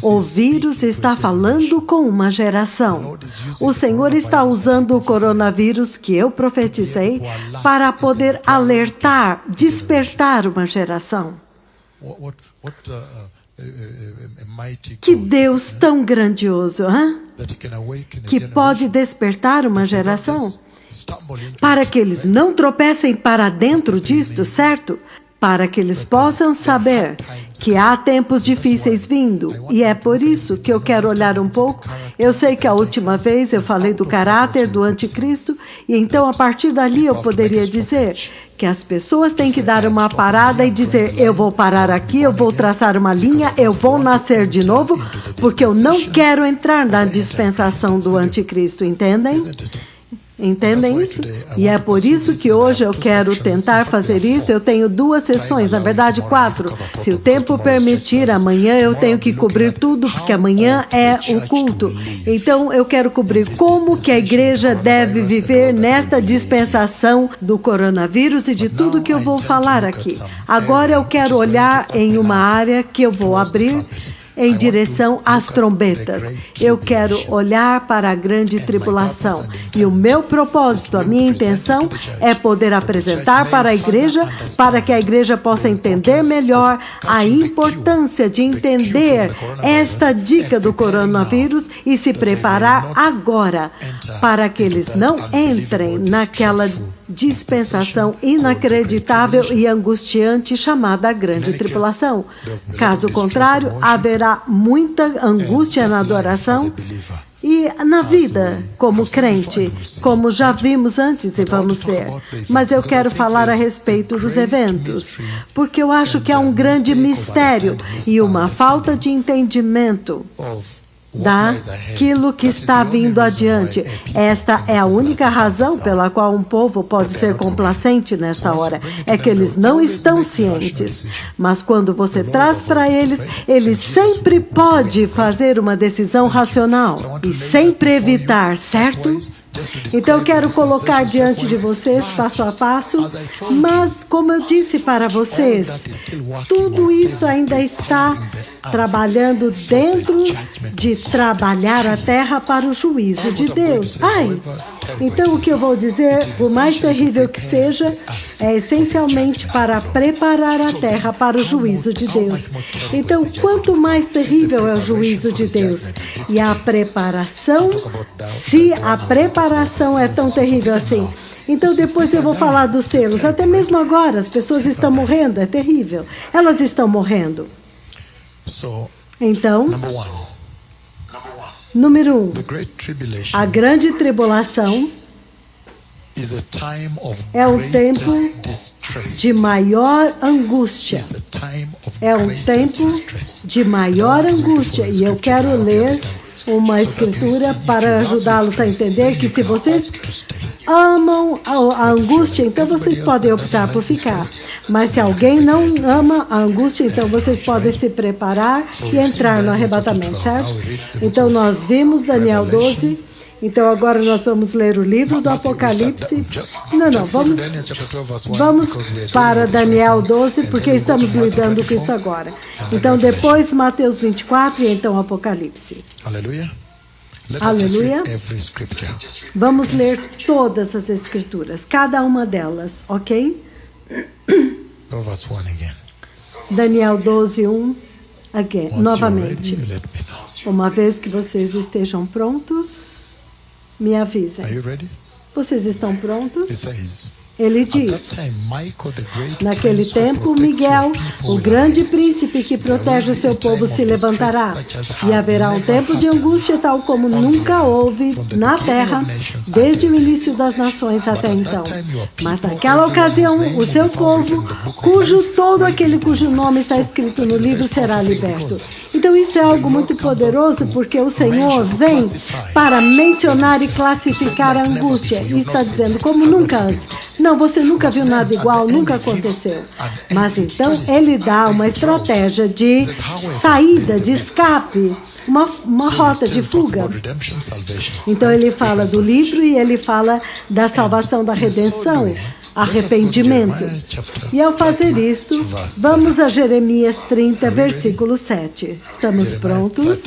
O vírus está falando com uma geração. O Senhor está usando o coronavírus que eu profetizei para poder alertar, despertar uma geração. Que Deus tão grandioso, hein? Que pode despertar uma geração para que eles não tropecem para dentro disto, certo? Para que eles possam saber que há tempos difíceis vindo. E é por isso que eu quero olhar um pouco. Eu sei que a última vez eu falei do caráter do anticristo, e então a partir dali eu poderia dizer que as pessoas têm que dar uma parada e dizer: eu vou parar aqui, eu vou traçar uma linha, eu vou nascer de novo, porque eu não quero entrar na dispensação do anticristo, entendem? Entendem isso? E é por isso que hoje eu quero tentar fazer isso. Eu tenho 2 sessões, na verdade 4. Se o tempo permitir, amanhã eu tenho que cobrir tudo, porque amanhã é o culto. Então eu quero cobrir como que a igreja deve viver nesta dispensação do coronavírus e de tudo que eu vou falar aqui. Agora eu quero olhar em uma área que eu vou abrir em direção às trombetas. Eu quero olhar para a grande tribulação. E o meu propósito, a minha intenção é poder apresentar para a igreja, para que a igreja possa entender melhor a importância de entender esta dica do coronavírus e se preparar agora para que eles não entrem naquela dispensação inacreditável e angustiante chamada grande tribulação. Caso contrário, haverá muita angústia na adoração e na vida como crente, como já vimos antes e vamos ver. Mas eu quero falar a respeito dos eventos, porque eu acho que há um grande mistério e uma falta de entendimento daquilo que está vindo adiante. Esta é a única razão pela qual um povo pode ser complacente nesta hora, é que eles não estão cientes. Mas quando você traz para eles, eles sempre podem fazer uma decisão racional e sempre evitar, certo? Então eu quero colocar diante de vocês passo a passo, mas como eu disse para vocês, tudo isso ainda está trabalhando dentro de trabalhar a terra para o juízo de Deus. Então o que eu vou dizer, por mais terrível que seja, é essencialmente para preparar a terra para o juízo de Deus. Então, quanto mais terrível é o juízo de Deus e a preparação, se a preparação é tão terrível assim, então depois eu vou falar dos selos. Até mesmo agora, as pessoas estão morrendo, é terrível. Elas estão morrendo. Então, número 1, a grande tribulação é um tempo de maior angústia. É um tempo de maior angústia. E eu quero ler uma escritura para ajudá-los a entender que se vocês amam a angústia, então vocês podem optar por ficar. Mas se alguém não ama a angústia, então vocês podem se preparar e entrar no arrebatamento, certo? Então nós vimos Daniel 12. Então agora nós vamos ler o livro do Apocalipse. Vamos para Daniel 12, porque estamos lidando com isso agora. Então depois Mateus 24 e então Apocalipse. Aleluia. Aleluia. Vamos ler todas as escrituras, cada uma delas, ok? Daniel 12, 1, novamente. Uma vez que vocês estejam prontos, me avisem. Vocês estão prontos? Ele diz, naquele tempo, Miguel, o grande príncipe que protege o seu povo, se levantará. E haverá um tempo de angústia tal como nunca houve na terra, desde o início das nações até então. Mas naquela ocasião, o seu povo, todo aquele cujo nome está escrito no livro, será liberto. Então isso é algo muito poderoso, porque o Senhor vem para mencionar e classificar a angústia. E está dizendo, como nunca antes. Não, você nunca viu nada igual, nunca aconteceu. Mas então ele dá uma estratégia de saída, de escape, uma rota de fuga. Então ele fala do livro e ele fala da salvação, da redenção, arrependimento. E ao fazer isto, vamos a Jeremias 30, versículo 7. Estamos prontos?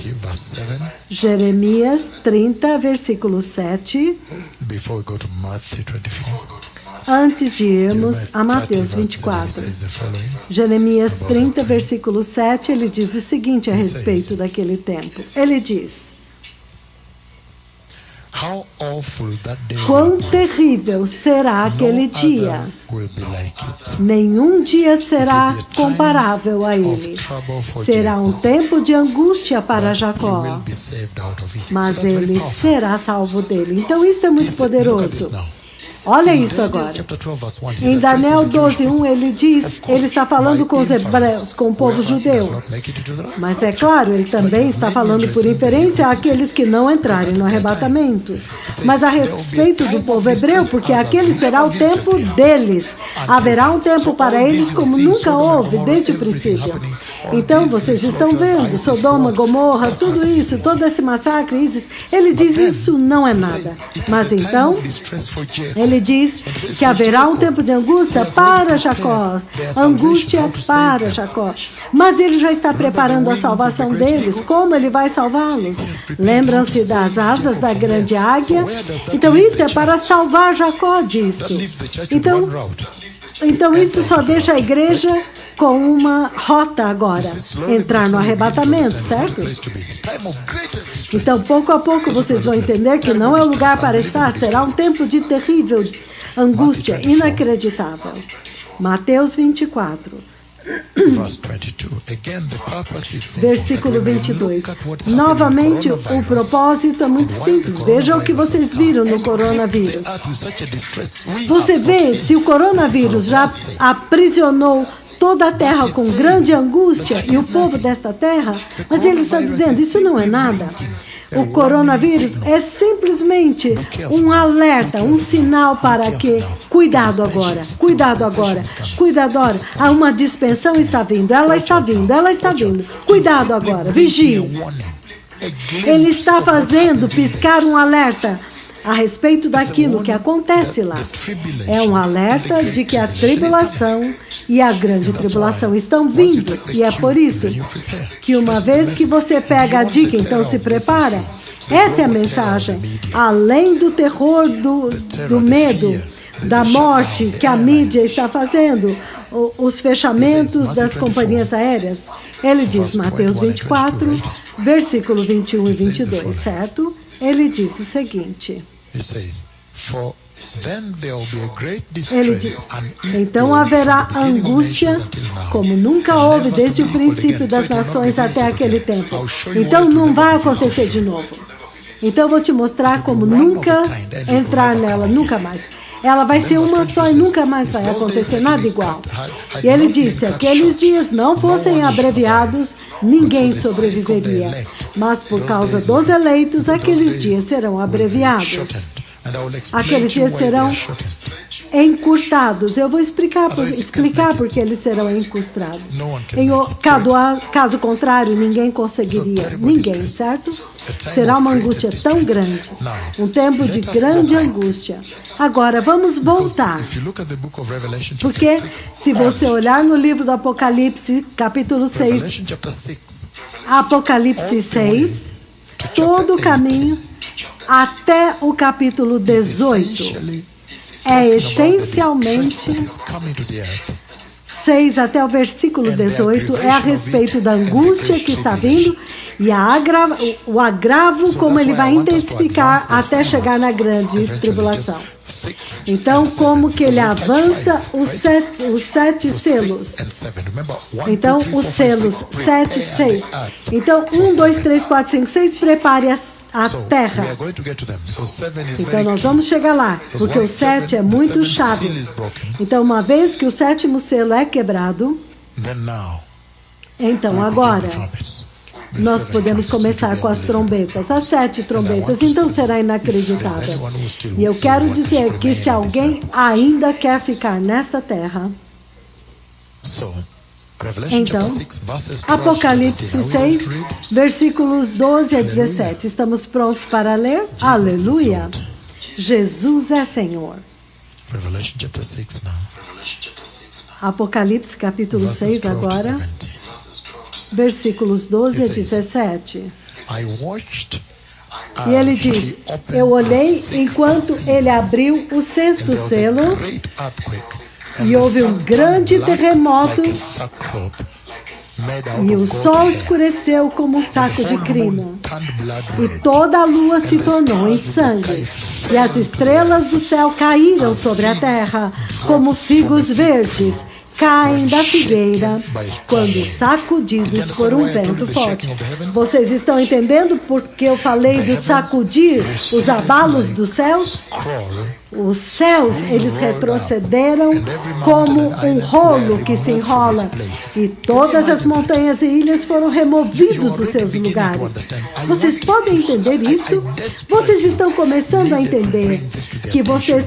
Jeremias 30, versículo 7. Antes de irmos a Mateus 24. Jeremias 30, versículo 7, ele diz o seguinte a respeito daquele tempo. Ele diz: quão terrível será aquele dia! Nenhum dia será comparável a ele. Será um tempo de angústia para Jacó, mas ele será salvo dele. Então isso é muito poderoso. Olha isso agora. Em Daniel 12:1 ele diz, ele está falando com os hebreus, com o povo judeu. Mas é claro, ele também está falando por inferência àqueles que não entrarem no arrebatamento. Mas a respeito do povo hebreu, porque aquele será o tempo deles. Haverá um tempo para eles como nunca houve desde o princípio. Então vocês estão vendo, Sodoma, Gomorra, tudo isso, todo esse massacre, ele diz isso não é nada. Mas então, ele diz que haverá um tempo de angústia para Jacó, angústia para Jacó. Mas ele já está preparando a salvação deles. Como ele vai salvá-los? Lembram-se das asas da grande águia? Então isso é para salvar Jacó disso. Então isso só deixa a igreja com uma rota agora, entrar no arrebatamento, certo? Então, pouco a pouco, vocês vão entender que não é o lugar para estar, será um tempo de terrível angústia, inacreditável. Mateus 24. Versículo 22. Novamente, o propósito é muito simples. Veja o que vocês viram no coronavírus. Você vê se o coronavírus já aprisionou toda a terra com grande angústia e o povo desta terra, mas ele está dizendo, isso não é nada. O coronavírus é simplesmente um alerta, um sinal para que, cuidado agora, cuidado agora, cuidado agora. Há uma dispensão está vindo, ela está vindo, ela está vindo. Cuidado agora, vigie. Ele está fazendo piscar um alerta a respeito daquilo que acontece lá. É um alerta de que a tribulação e a grande tribulação estão vindo. E é por isso que uma vez que você pega a dica, então se prepara. Esta é a mensagem. Além do terror, do medo, da morte que a mídia está fazendo, os fechamentos das companhias aéreas. Ele diz, Mateus 24, versículo 21 e 22, certo? Ele diz o seguinte. Ele diz, então haverá angústia como nunca houve desde o princípio das nações até aquele tempo. Então não vai acontecer de novo. Então eu vou te mostrar como nunca entrar nela, nunca mais. Ela vai ser uma só e nunca mais vai acontecer nada igual. E ele disse, se aqueles dias não fossem abreviados, ninguém sobreviveria. Mas por causa dos eleitos, aqueles dias serão abreviados. Aqueles dias serão encurtados. Eu vou explicar porque eles serão encurtados. Em caso contrário, ninguém conseguiria. Ninguém, certo? Será uma angústia tão grande. Um tempo de grande angústia. Agora, vamos voltar. Porque se você olhar no livro do Apocalipse, capítulo 6, Apocalipse 6, todo o caminho até o capítulo 18 é essencialmente 6 até o versículo 18 é a respeito da angústia que está vindo e o agravo como ele vai intensificar até chegar na grande tribulação. Então, como que ele avança os sete selos? Então, os selos 7, 6. Então, 1, 2, 3, 4, 5, 6, prepare a terra. Então nós vamos chegar lá, porque o 7 é muito chave. Então uma vez que o 7º selo é quebrado, então agora nós podemos começar com as trombetas, as 7 trombetas, então será inacreditável. E eu quero dizer que se alguém ainda quer ficar nesta terra, Então, Apocalipse 6, versículos 12 a 17. Estamos prontos para ler? Aleluia! Jesus é Senhor. Apocalipse capítulo 6 agora, versículos 12 a 17. E ele diz: eu olhei enquanto ele abriu o sexto selo, e houve um grande terremoto, e o sol escureceu como um saco de crino, e toda a lua se tornou em sangue, e as estrelas do céu caíram sobre a terra, como figos verdes caem da figueira quando sacudidos por um vento forte. Vocês estão entendendo por que eu falei do sacudir, os abalos dos céus? Os céus, eles retrocederam como um rolo que se enrola, e todas as montanhas e ilhas foram removidos dos seus lugares. Vocês podem entender isso? Vocês estão começando a entender que vocês,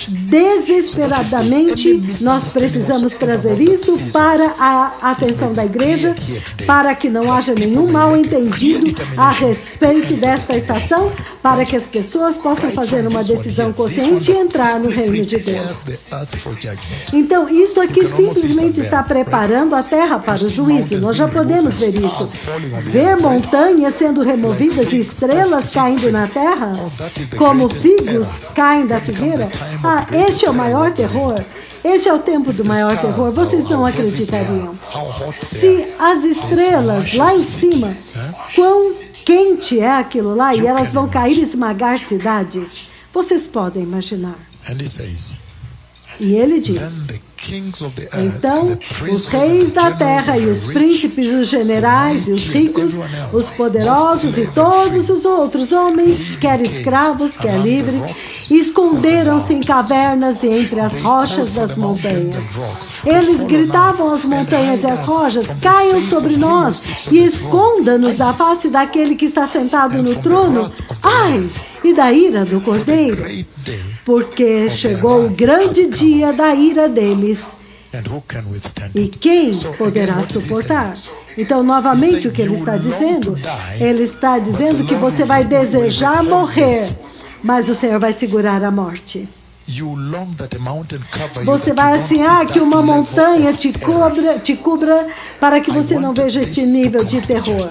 desesperadamente, nós precisamos trazer isto para a atenção da igreja, para que não haja nenhum mal entendido a respeito desta estação, para que as pessoas possam fazer uma decisão consciente e entrar no reino de Deus. Então, isso aqui simplesmente está preparando a terra para o juízo. Nós já podemos ver isso. Ver montanhas sendo removidas e estrelas caindo na terra, como figos caem da figueira. Ah, este é o maior terror. Este é o tempo do maior terror. Vocês não acreditariam. Se as estrelas lá em cima, quão quente é aquilo lá, e elas vão cair e esmagar cidades. Vocês podem imaginar. E ele diz: então, os reis da terra e os príncipes, os generais e os ricos, os poderosos e todos os outros homens, quer escravos, quer livres, esconderam-se em cavernas e entre as rochas das montanhas. Eles gritavam às montanhas e às rochas: caiam sobre nós e esconda-nos da face daquele que está sentado no trono. Ai! E da ira do Cordeiro, porque chegou o grande dia da ira deles. E quem poderá suportar? Então, novamente, o que ele está dizendo? Ele está dizendo que você vai desejar morrer, mas o Senhor vai segurar a morte. Você vai ansiar que uma montanha te cubra para que você não veja este nível de terror.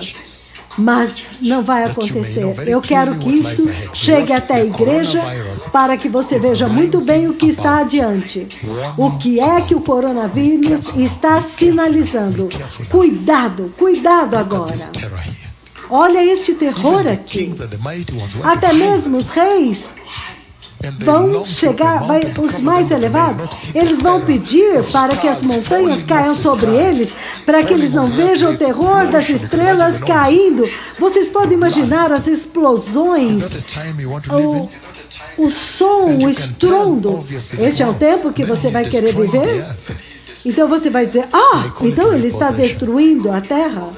Mas não vai acontecer. Eu quero que isto chegue até a igreja para que você veja muito bem o que está adiante. O que é que o coronavírus está sinalizando? Cuidado, cuidado agora. Olha este terror aqui. Até mesmo os reis vão chegar, os mais elevados, eles vão pedir para que as montanhas caiam sobre eles, para que eles não vejam o terror das estrelas caindo. Vocês podem imaginar as explosões, o som, o estrondo. Este é o tempo que você vai querer viver? Então você vai dizer: então ele está destruindo a terra.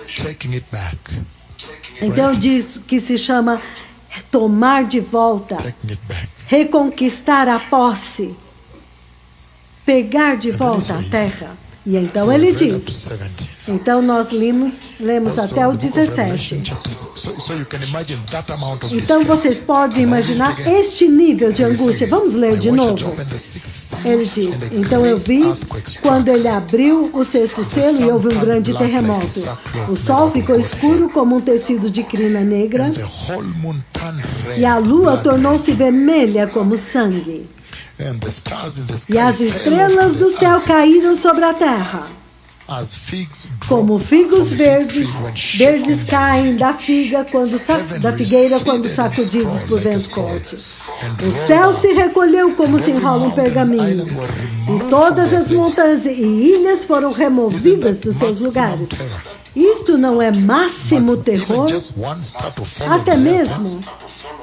Então diz que se chama tomar de volta, reconquistar a posse, pegar de volta a terra. E então ele diz, então nós lemos até o 17. Então vocês podem imaginar este nível de angústia. Vamos ler de novo. Ele diz: então eu vi quando ele abriu o sexto selo e houve um grande terremoto. O sol ficou escuro como um tecido de crina negra e a lua tornou-se vermelha como sangue. E as estrelas do céu caíram sobre a terra, como figos verdes caem da figueira quando sacudidos por vento forte. O céu se recolheu como se enrola um pergaminho, e todas as montanhas e ilhas foram removidas dos seus lugares. Isto não é máximo terror? Até mesmo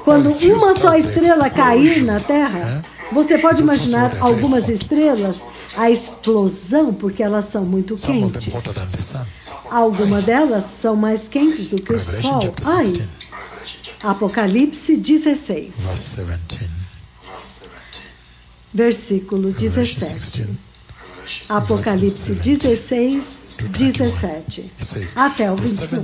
quando uma só estrela cair na terra, você pode imaginar algumas estrelas, a explosão, porque elas são muito quentes. Algumas delas são mais quentes do que o sol. Apocalipse 16. Versículo 17. Apocalipse 16, 17 até o 21.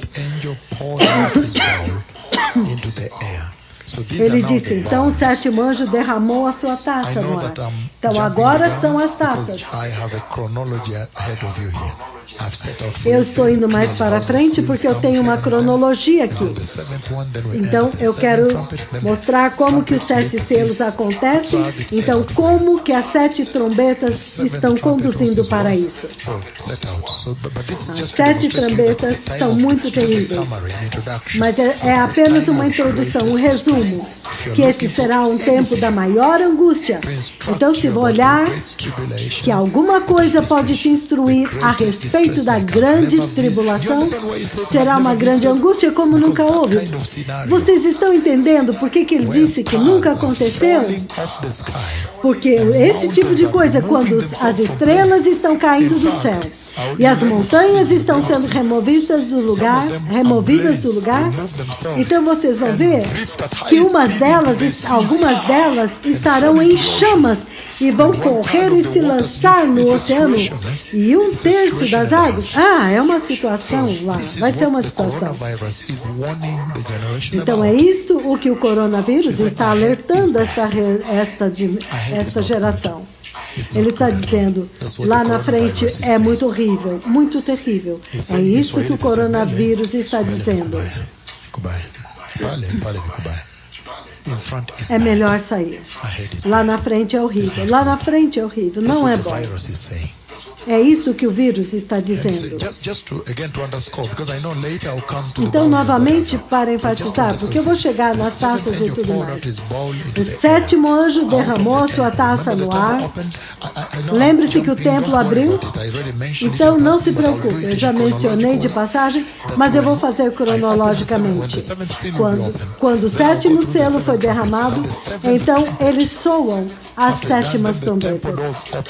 Ele disse, então o sétimo anjo derramou a sua taça no ar. Então agora são as taças. Eu estou indo mais para frente porque eu tenho uma cronologia aqui. Então eu quero mostrar como que os 7 selos acontecem. Então como que as 7 trombetas estão conduzindo para isso. As 7 trombetas são muito terríveis. Mas é apenas uma introdução, um resumo. Que esse será um tempo da maior angústia. Então, se vou olhar que alguma coisa pode te instruir a respeito da grande tribulação, será uma grande angústia como nunca houve. Vocês estão entendendo por que ele disse que nunca aconteceu? Porque esse tipo de coisa, quando as estrelas estão caindo do céu e as montanhas estão sendo removidas do lugar, então vocês vão ver que algumas delas estarão em chamas e vão correr e se lançar no oceano. E 1/3 das águas, é uma situação lá, vai ser uma situação. Então é isso o que o coronavírus está alertando esta geração. Ele está dizendo, lá na frente é muito horrível, muito terrível. É isso que o coronavírus está dizendo. É melhor sair. Lá na frente é horrível. Lá na frente é horrível. Não é bom. É isso que o vírus está dizendo. Então, novamente, para enfatizar, porque eu vou chegar nas taças e tudo mais. O sétimo anjo derramou a sua taça no ar. Lembre-se que o templo abriu. Então, não se preocupe. Eu já mencionei de passagem, mas eu vou fazer cronologicamente. Quando o sétimo selo foi derramado, então eles soam as 7 trombetas.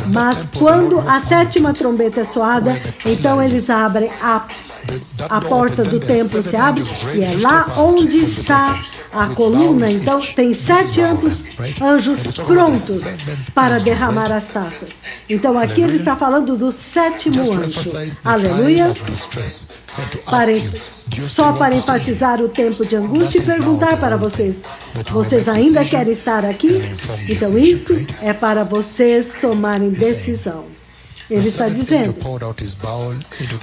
Mas quando a 7ª trombeta é soada, então eles abrem a porta do templo, se abre, e é lá onde está a coluna. Então tem 7 anjos prontos para derramar as taças. Então aqui ele está falando do 7º anjo. Aleluia. Só para enfatizar o tempo de angústia e perguntar para vocês: vocês ainda querem estar aqui? Então isto é para vocês tomarem decisão. Ele está dizendo,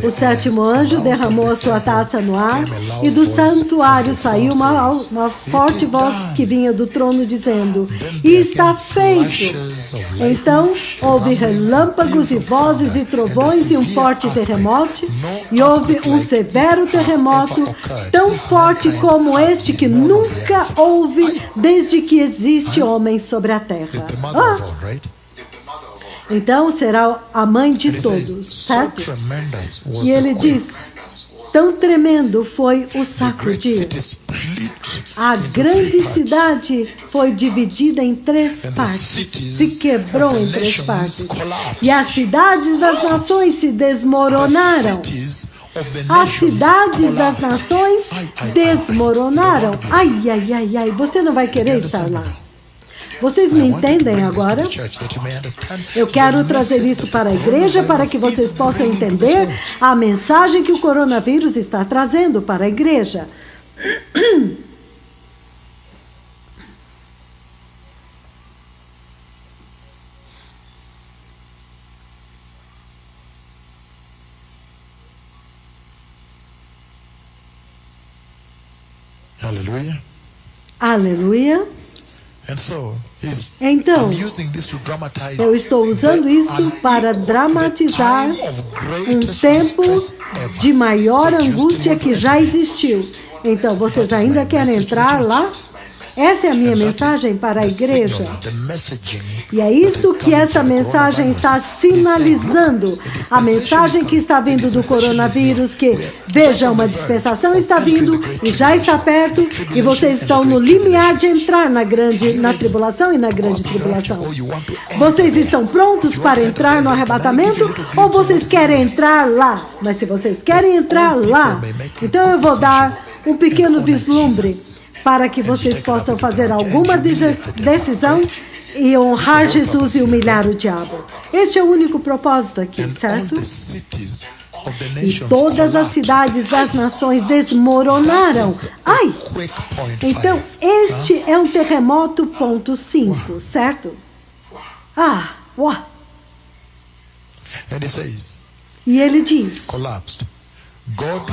o 7º anjo derramou a sua taça no ar e do santuário saiu uma forte voz que vinha do trono dizendo, e está feito. Então houve relâmpagos e vozes e trovões e um forte terremoto, e houve um severo terremoto tão forte como este que nunca houve desde que existe homem sobre a terra. Então será a mãe de todos, certo? E ele diz, tão tremendo foi o sacudir. A grande cidade foi dividida em 3 partes, se quebrou em 3 partes. E as cidades das nações se desmoronaram. As cidades das nações desmoronaram. Ai, ai, ai, ai, você não vai querer estar lá. Vocês me entendem agora? Eu quero trazer isso para a igreja para que vocês possam entender a mensagem que o coronavírus está trazendo para a igreja. Aleluia. Aleluia. Então, eu estou usando isso para dramatizar um tempo de maior angústia que já existiu. Então, vocês ainda querem entrar lá? Essa é a minha mensagem para a igreja. E é isto que esta mensagem está sinalizando. A mensagem que está vindo do coronavírus, que, veja, uma dispensação está vindo e já está perto, e vocês estão no limiar de entrar na tribulação e na grande tribulação. Vocês estão prontos para entrar no arrebatamento ou vocês querem entrar lá? Mas se vocês querem entrar lá, então eu vou dar um pequeno vislumbre para que vocês possam fazer alguma decisão e honrar Jesus e humilhar o diabo. Este é o único propósito aqui, certo? e todas as cidades das nações desmoronaram. Ai! Então, este é um terremoto ponto 5, certo? Ah, uau! E ele diz: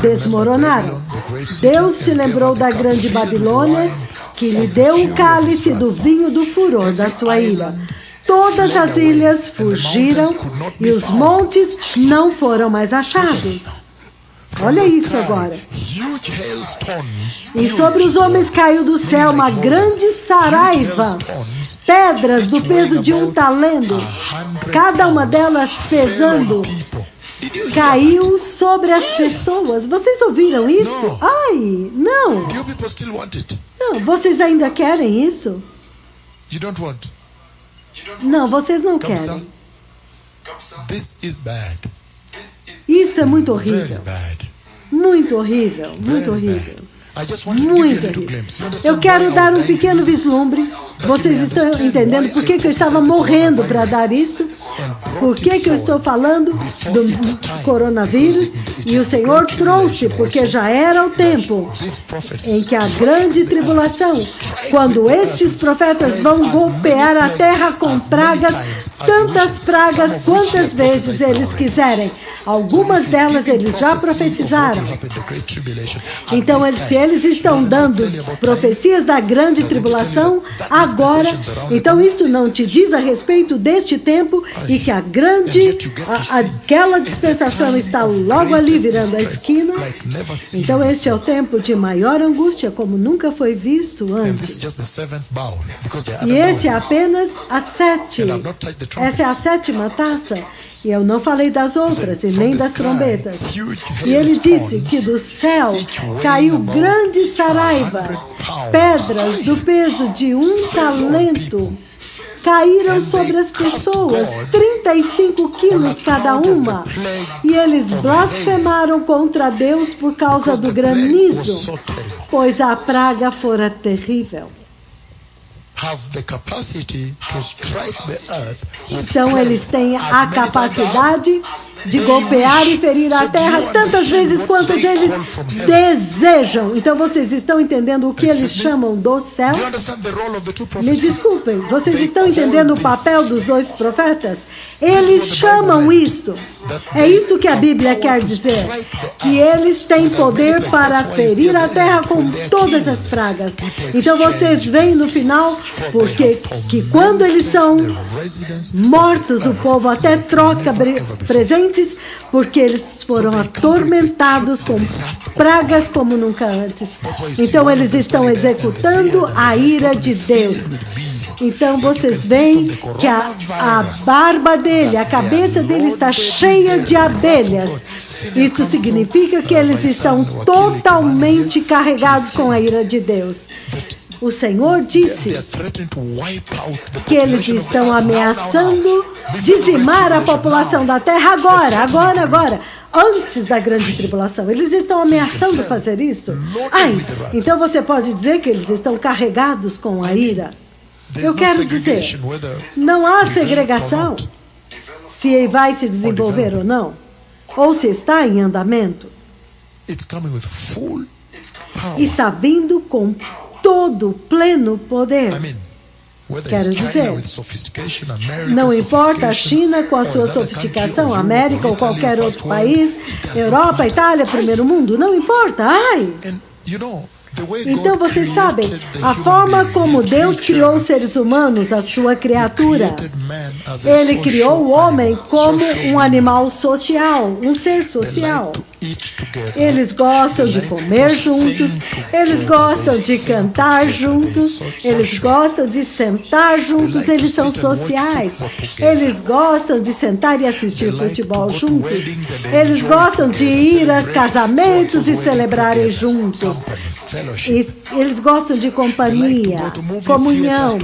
desmoronaram. Deus se lembrou da grande Babilônia, que lhe deu o cálice do vinho do furor da sua ira. Todas as ilhas fugiram e os montes não foram mais achados. Olha isso agora. E sobre os homens caiu do céu uma grande saraiva, pedras do peso de 1 talento, cada uma delas pesando, caiu sobre as pessoas. Vocês ouviram isso? Ai, não. Não, vocês ainda querem isso? Não, vocês não querem. Isso é muito horrível. Muito horrível, muito horrível. Muito horrível. Eu quero dar um pequeno vislumbre. Vocês estão entendendo por que eu estava morrendo para dar isso? Por que eu estou falando do coronavírus? E o Senhor trouxe, porque já era o tempo em que a grande tribulação, quando estes profetas vão golpear a terra com pragas, tantas pragas quantas vezes eles quiserem. Algumas delas eles já profetizaram. Então, se eles estão dando profecias da grande tribulação, agora, então isso não te diz a respeito deste tempo e que aquela dispensação está logo ali virando a esquina. Então, este é o tempo de maior angústia, como nunca foi visto antes. E este é apenas a 7. Essa é a 7ª taça. E eu não falei das outras e nem das trombetas. E ele disse que do céu caiu grande saraiva, pedras do peso de 1 talento. Caíram sobre as pessoas, 35 quilos cada uma. E eles blasfemaram contra Deus por causa do granizo, pois a praga fora terrível. Então eles têm a capacidade de golpear e ferir a terra tantas vezes quantas eles desejam. Então vocês estão entendendo o que eles chamam do céu? Me desculpem, vocês estão entendendo o papel dos 2 profetas? Eles chamam isto. É isto que a Bíblia quer dizer. Que eles têm poder para ferir a terra com todas as pragas. Então vocês veem no final, porque que quando eles são mortos, o povo até troca presentes, porque eles foram atormentados com pragas como nunca antes. Então eles estão executando a ira de Deus. Então vocês veem que a barba dele, a cabeça dele está cheia de abelhas. Isso significa que eles estão totalmente carregados com a ira de Deus. O Senhor disse que eles estão ameaçando dizimar a população da terra agora, antes da grande tribulação. Eles estão ameaçando fazer isso? Então você pode dizer que eles estão carregados com a ira? Eu quero dizer, não há segregação se vai se desenvolver ou não, ou se está em andamento. Está vindo com todo pleno poder. Quero dizer, não importa a China com a sua sofisticação, a América ou qualquer outro país, Europa, Itália, primeiro mundo, não importa. Então vocês sabem, a forma como Deus criou os seres humanos, a sua criatura, Ele criou o homem como um animal social, um ser social. Eles gostam de comer juntos, eles gostam de cantar juntos, eles gostam de sentar juntos, eles são sociais. Eles gostam de sentar e assistir futebol juntos. Eles gostam de ir a casamentos e celebrarem juntos. Eles gostam de companhia, comunhão.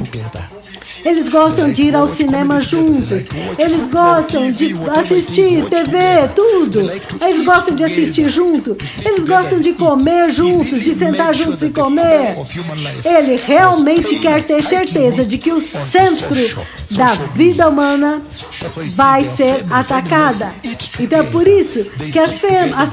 Eles gostam de ir ao cinema juntos. Eles gostam de assistir TV, tudo. Eles gostam de assistir junto. Eles gostam de comer juntos, de sentar juntos e comer. Ele realmente quer ter certeza de que o centro da vida humana vai ser atacada. Então é por isso que as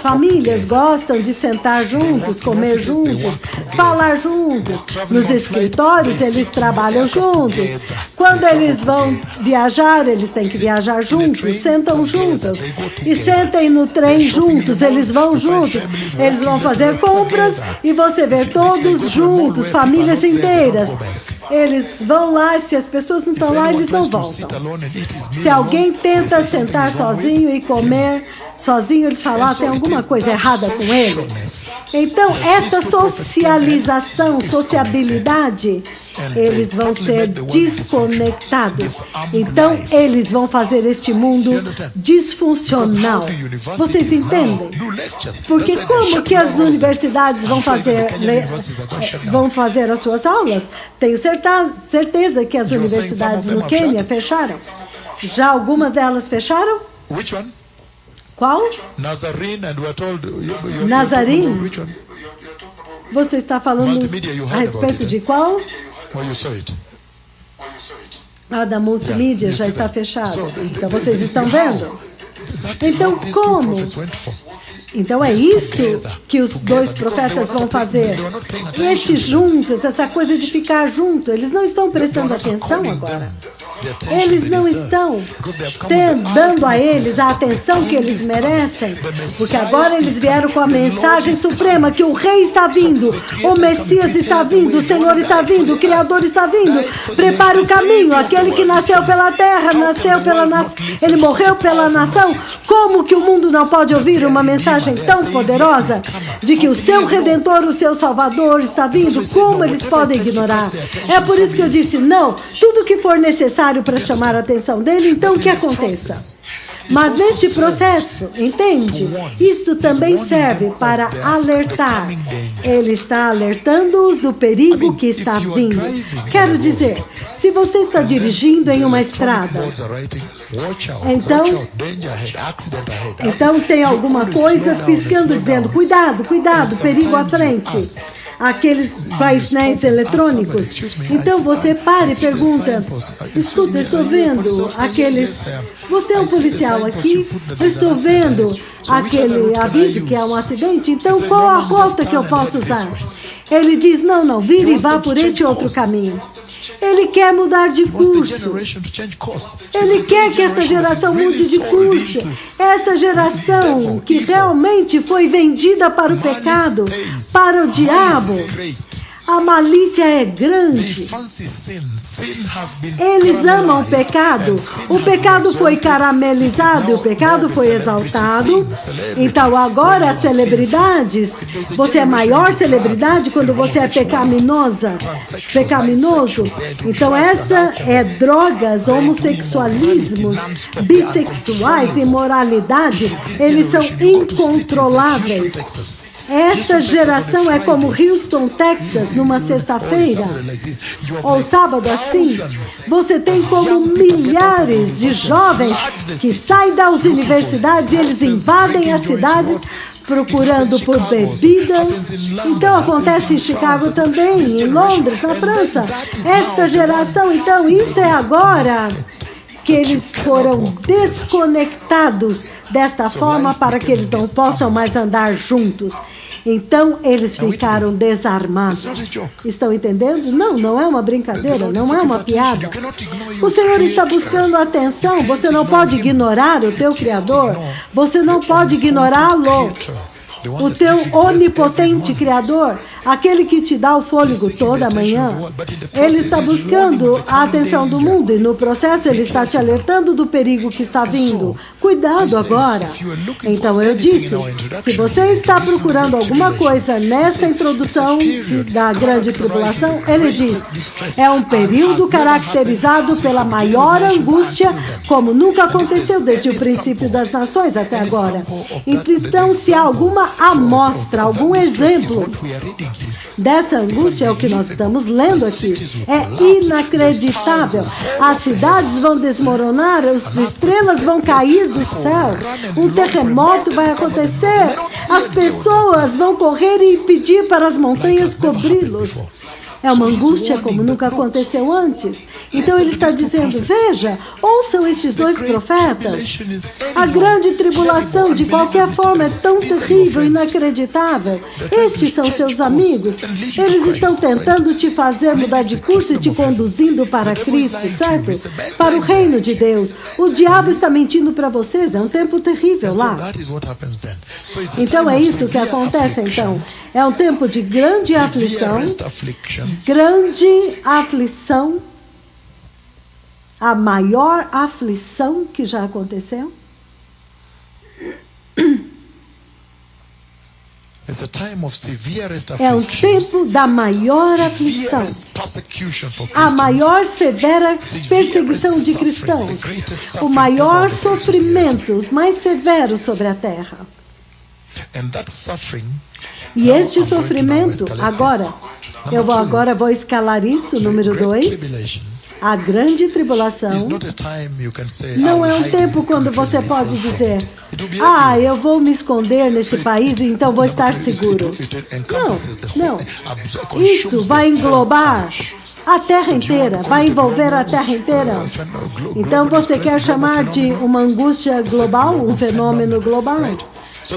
famílias gostam de sentar juntos, comer juntos, falar juntos. Nos escritórios eles trabalham juntos. Quando eles vão viajar, eles têm que viajar juntos, sentam juntos. E sentem no trem juntos, eles vão juntos. Eles vão fazer compras e você vê todos juntos, famílias inteiras. Eles vão lá, se as pessoas não estão lá, eles não voltam. Se alguém tenta sentar sozinho e comer sozinho, eles falam, tem alguma coisa errada com ele. Então, essa socialização, sociabilidade, eles vão ser desconectados. Então, eles vão fazer este mundo disfuncional. Vocês entendem? Porque como que as universidades vão fazer as suas aulas? Tenho certeza que as universidades no Quênia fecharam. Já algumas delas fecharam? Qual? Nazarene? Você está falando a respeito de qual? Da multimídia já está fechada. Então vocês estão vendo? Então como? Então é isto que os dois profetas vão fazer. Estes juntos, essa coisa de ficar junto, eles não estão prestando atenção agora. Eles não estão dando a eles a atenção que eles merecem, porque agora eles vieram com a mensagem suprema que o Rei está vindo, o Messias está vindo, o Senhor está vindo, o Criador está vindo. Prepare o caminho, aquele que nasceu pela terra, ele morreu pela nação. Como que o mundo não pode ouvir uma mensagem tão poderosa de que o seu Redentor, o seu Salvador está vindo? Como eles podem ignorar? É por isso que eu disse, não, tudo que for necessário para chamar a atenção dele, então que aconteça. Mas neste processo, entende? Isto também serve para alertar. Ele está alertando-os do perigo que está vindo. Quero dizer, se você está dirigindo em uma estrada, então tem alguma coisa piscando, dizendo, cuidado, cuidado, perigo à frente. Aqueles painéis eletrônicos. Então você para e pergunta, escuta, eu estou vendo aqueles... Você é um policial aqui? Eu estou vendo aquele aviso que é um acidente, então qual a rota que eu posso usar? Ele diz, não, vire e vá por este outro caminho. Ele quer mudar de curso. Ele quer que essa geração mude de curso. Essa geração que realmente foi vendida para o pecado, para o diabo. A malícia é grande. Eles amam o pecado. O pecado foi caramelizado, o pecado foi exaltado. Então agora as celebridades, você é maior celebridade quando você é pecaminoso. Então essa é drogas, homossexualismos, bissexuais, imoralidade, eles são incontroláveis. Esta geração é como Houston, Texas, numa sexta-feira, ou sábado assim. Você tem como milhares de jovens que saem das universidades e eles invadem as cidades procurando por bebida. Então acontece em Chicago também, em Londres, na França. Esta geração, então, isso é agora que eles foram desconectados desta forma para que eles não possam mais andar juntos. Então, eles ficaram desarmados. Estão entendendo? Não é uma brincadeira, não é uma piada. O Senhor está buscando atenção. Você não pode ignorar o teu Criador. Você não pode ignorá-lo. O teu onipotente Criador, aquele que te dá o fôlego toda manhã, ele está buscando a atenção do mundo e no processo ele está te alertando do perigo que está vindo. Cuidado agora. Então eu disse, se você está procurando alguma coisa nesta introdução da grande tribulação, ele diz, é um período caracterizado pela maior angústia, como nunca aconteceu desde o princípio das nações até agora. Então, se há alguma alguma amostra, algum exemplo dessa angústia, é o que nós estamos lendo aqui. É inacreditável. As cidades vão desmoronar, as estrelas vão cair do céu, um terremoto vai acontecer, as pessoas vão correr e pedir para as montanhas cobri-los. É uma angústia como nunca aconteceu antes. Então ele está dizendo, veja, ouçam estes dois profetas. A grande tribulação, de qualquer forma, é tão terrível, inacreditável. Estes são seus amigos. Eles estão tentando te fazer mudar de curso e te conduzindo para Cristo, certo? Para o reino de Deus. O diabo está mentindo para vocês. É um tempo terrível lá. Então é isso que acontece, então. É um tempo de grande aflição. Grande aflição, a maior aflição que já aconteceu. É um tempo da maior aflição, a maior severa perseguição de cristãos, o maior sofrimento, os mais severos sobre a terra. E este sofrimento, eu vou escalar isto, número 2, a grande tribulação. Não é um tempo quando você pode dizer, eu vou me esconder neste país e então vou estar seguro. Não. Isto vai englobar a terra inteira, vai envolver a terra inteira. Então você quer chamar de uma angústia global, um fenômeno global?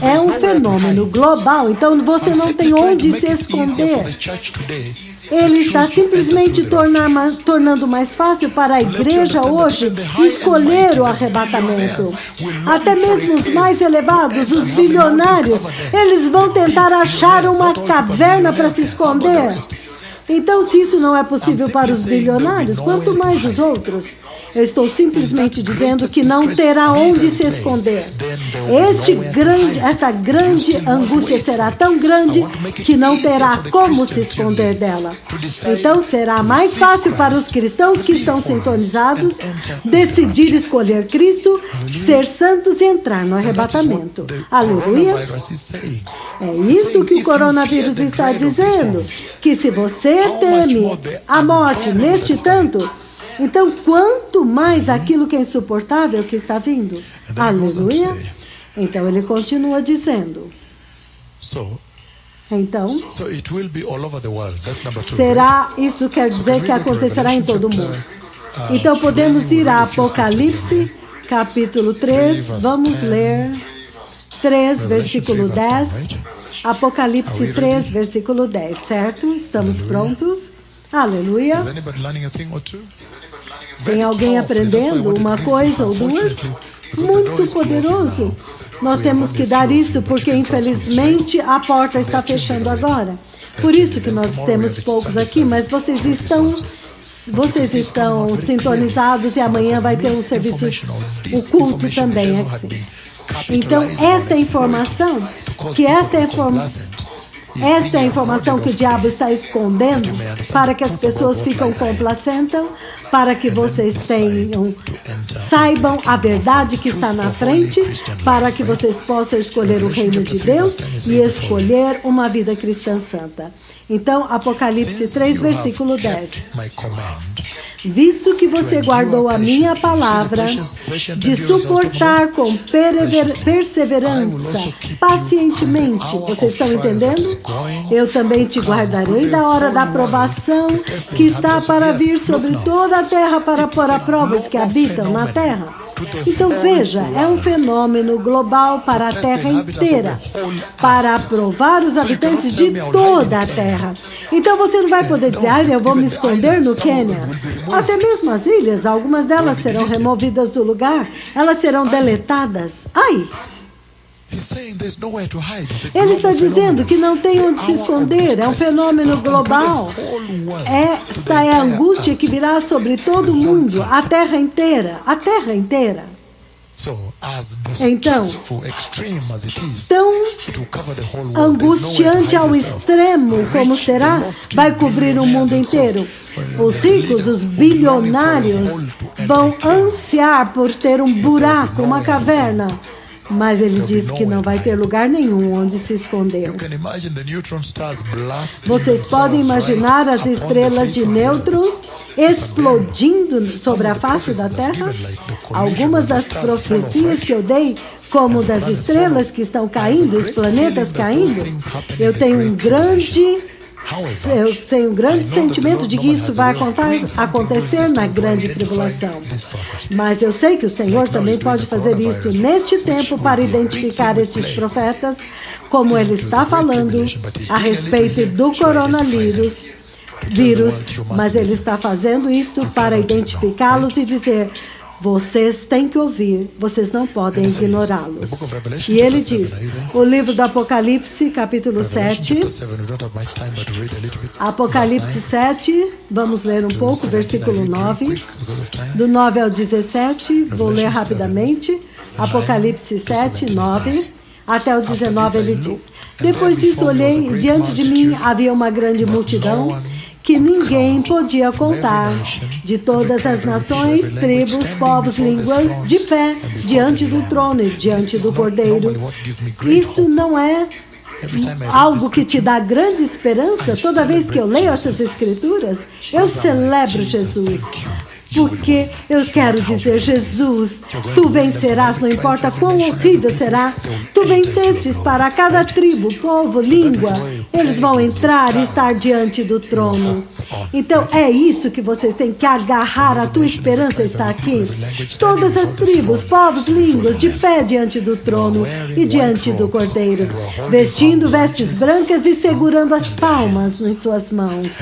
É um fenômeno global, então você não tem onde se esconder. Ele está simplesmente tornando mais fácil para a igreja hoje escolher o arrebatamento. Até mesmo os mais elevados, os bilionários, eles vão tentar achar uma caverna para se esconder. Então, se isso não é possível para os bilionários, quanto mais os outros? Eu estou simplesmente dizendo que não terá onde se esconder. Esta grande angústia será tão grande que não terá como se esconder dela. Então, será mais fácil para os cristãos que estão sintonizados decidir escolher Cristo, ser santos e entrar no arrebatamento. Aleluia! É isso que o coronavírus está dizendo. Que se você teme a morte neste tanto, então quanto mais aquilo que é insuportável que está vindo. Aleluia. Então ele continua dizendo. Então, isso quer dizer que acontecerá em todo o mundo. Então podemos ir a Apocalipse, capítulo 3, vamos ler 3, versículo 10. Apocalipse 3, versículo 10, certo? Estamos prontos? Aleluia. Tem alguém aprendendo uma coisa ou duas? Muito poderoso. Nós temos que dar isso porque, infelizmente, a porta está fechando agora. Por isso que nós temos poucos aqui, mas vocês estão sintonizados e amanhã vai ter um serviço, o culto também aqui. Então, esta é a informação que o diabo está escondendo para que as pessoas fiquem complacentam, para que vocês saibam a verdade que está na frente, para que vocês possam escolher o reino de Deus e escolher uma vida cristã santa. Então, Apocalipse 3, versículo 10. Visto que você guardou a minha palavra de suportar com perseverança, pacientemente, vocês estão entendendo? Eu também te guardarei da hora da provação que está para vir sobre toda a terra para pôr a prova os que habitam na terra. Então veja, é um fenômeno global para a terra inteira, para aprovar os habitantes de toda a terra. Então você não vai poder dizer, eu vou me esconder no Quênia. Até mesmo as ilhas, algumas delas serão removidas do lugar, elas serão deletadas. Ele está dizendo que não tem onde se esconder, é um fenômeno global. Esta é a angústia que virá sobre todo o mundo, a terra inteira, Então, tão angustiante ao extremo como será, vai cobrir o mundo inteiro. Os ricos, os bilionários, vão ansiar por ter um buraco, uma caverna, Mas ele disse que não vai ter lugar nenhum onde se esconder. Vocês podem imaginar as estrelas de nêutrons explodindo sobre a face da Terra? Algumas das profecias que eu dei, como das estrelas que estão caindo, os planetas caindo, eu tenho um grande sentimento de que isso vai acontecer na grande tribulação. Mas eu sei que o Senhor também pode fazer isso neste tempo para identificar estes profetas, como ele está falando a respeito do coronavírus, mas ele está fazendo isto para identificá-los e dizer: vocês têm que ouvir, vocês não podem ignorá-los. E ele diz, o livro do Apocalipse, capítulo 7, Apocalipse 7, vamos ler um pouco, versículo 9, do 9 ao 17, vou ler rapidamente, Apocalipse 7, 9, até o 19 ele diz: depois disso olhei e diante de mim havia uma grande multidão, que ninguém podia contar, de todas as nações, tribos, povos, línguas, de pé, diante do trono e diante do Cordeiro. Isso não é algo que te dá grande esperança? Toda vez que eu leio essas escrituras, eu celebro Jesus. Porque eu quero dizer, Jesus, tu vencerás, não importa quão horrível será. Tu vencestes para cada tribo, povo, língua. Eles vão entrar e estar diante do trono. Então, é isso que vocês têm que agarrar. A tua esperança está aqui. Todas as tribos, povos, línguas, de pé diante do trono e diante do Cordeiro, vestindo vestes brancas e segurando as palmas em suas mãos.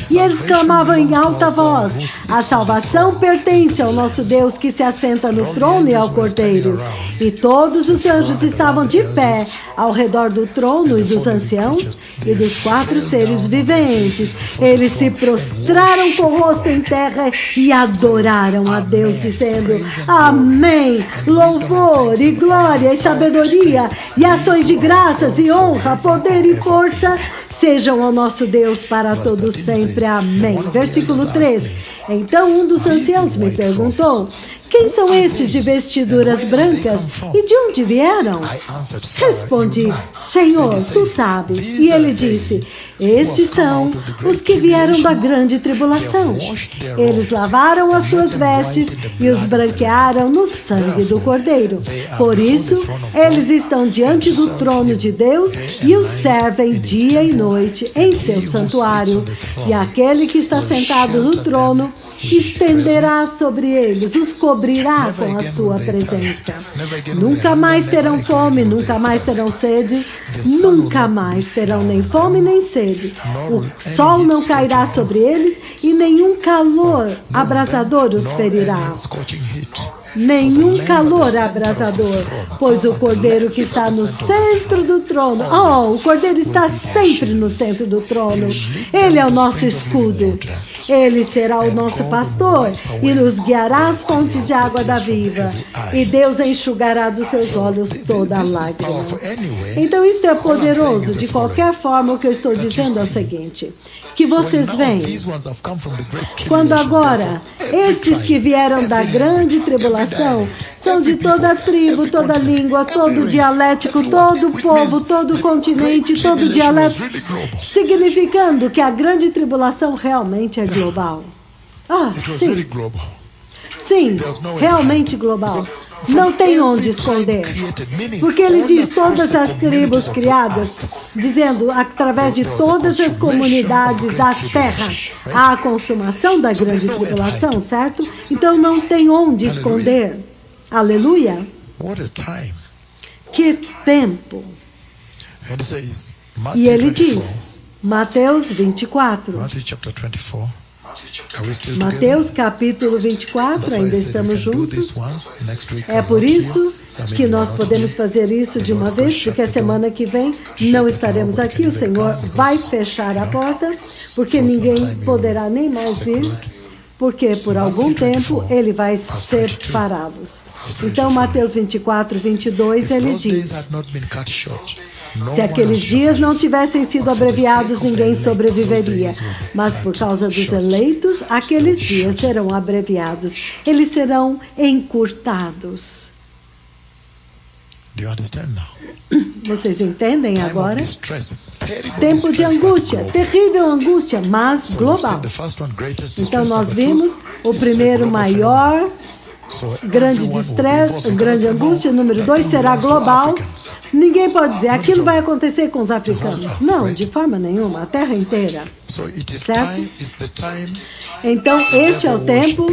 E eles clamavam em alta voz: a salvação pertence ao nosso Deus que se assenta no trono e ao Cordeiro. E todos os anjos estavam de pé ao redor do trono e dos anciãos e dos 4 seres viventes. Eles se prostraram com o rosto em terra e adoraram a Deus, dizendo: amém, louvor e glória e sabedoria e ações de graças e honra, poder e força sejam ao nosso Deus para todos sempre. Amém. Versículo 3. Então um dos anciãos me perguntou: quem são estes de vestiduras brancas e de onde vieram? Respondi: Senhor, tu sabes. E ele disse: estes são os que vieram da grande tribulação. Eles lavaram as suas vestes e os branquearam no sangue do Cordeiro. Por isso, eles estão diante do trono de Deus e o servem dia e noite em seu santuário. E aquele que está sentado no trono estenderá sobre eles, os cobrirá com a sua presença. Nunca mais terão fome, nunca mais terão sede, nunca mais terão nem fome nem sede. O sol não cairá sobre eles e nenhum calor abrasador os ferirá. Nenhum calor abrasador, pois o Cordeiro que está no centro do trono, o Cordeiro está sempre no centro do trono. Ele é o nosso escudo. Ele será o nosso pastor e nos guiará às fontes de água da vida. E Deus enxugará dos seus olhos toda lágrima. Então isso é poderoso. De qualquer forma, o que eu estou dizendo é o seguinte: que vocês veem, quando agora estes que vieram da grande tribulação são de toda tribo, toda língua, todo dialético, todo povo, todo continente, todo dialeto, significando que a grande tribulação realmente é global. Sim. Sim, realmente global. Não tem onde esconder. Porque ele diz todas as tribos criadas, dizendo através de todas as comunidades da terra, há a consumação da grande tribulação, certo? Então não tem onde esconder. Aleluia. Que tempo. E ele diz, Mateus 24. Mateus capítulo 24, ainda estamos juntos. É por isso que nós podemos fazer isso de uma vez, porque a semana que vem não estaremos aqui. O Senhor vai fechar a porta, porque ninguém poderá nem mais vir, porque por algum tempo Ele vai separá-los. Então, Mateus 24, 22, ele diz: se aqueles dias não tivessem sido abreviados, ninguém sobreviveria. Mas por causa dos eleitos, aqueles dias serão abreviados. Eles serão encurtados. Vocês entendem agora? Tempo de angústia, terrível angústia, mas global. Então nós vimos o primeiro maior, grande estresse, grande angústia. Número 2 será global. Ninguém pode dizer, aquilo vai acontecer com os africanos. Não, de forma nenhuma, a terra inteira. Certo? Então este é o tempo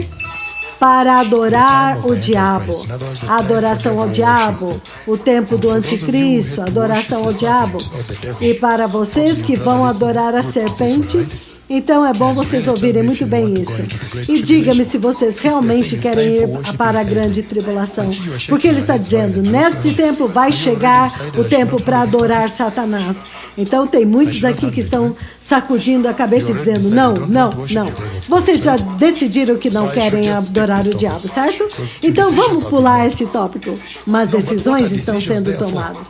para adorar o diabo, a adoração ao diabo, o tempo do anticristo, a adoração ao diabo. E para vocês que vão adorar a serpente, então é bom vocês ouvirem muito bem isso. E diga-me se vocês realmente querem ir para a grande tribulação. Porque ele está dizendo, neste tempo vai chegar o tempo para adorar Satanás. Então tem muitos aqui que estão sacudindo a cabeça e dizendo, não, não, não. Vocês já decidiram que não querem adorar o diabo, certo? Então vamos pular esse tópico. Mas decisões estão sendo tomadas.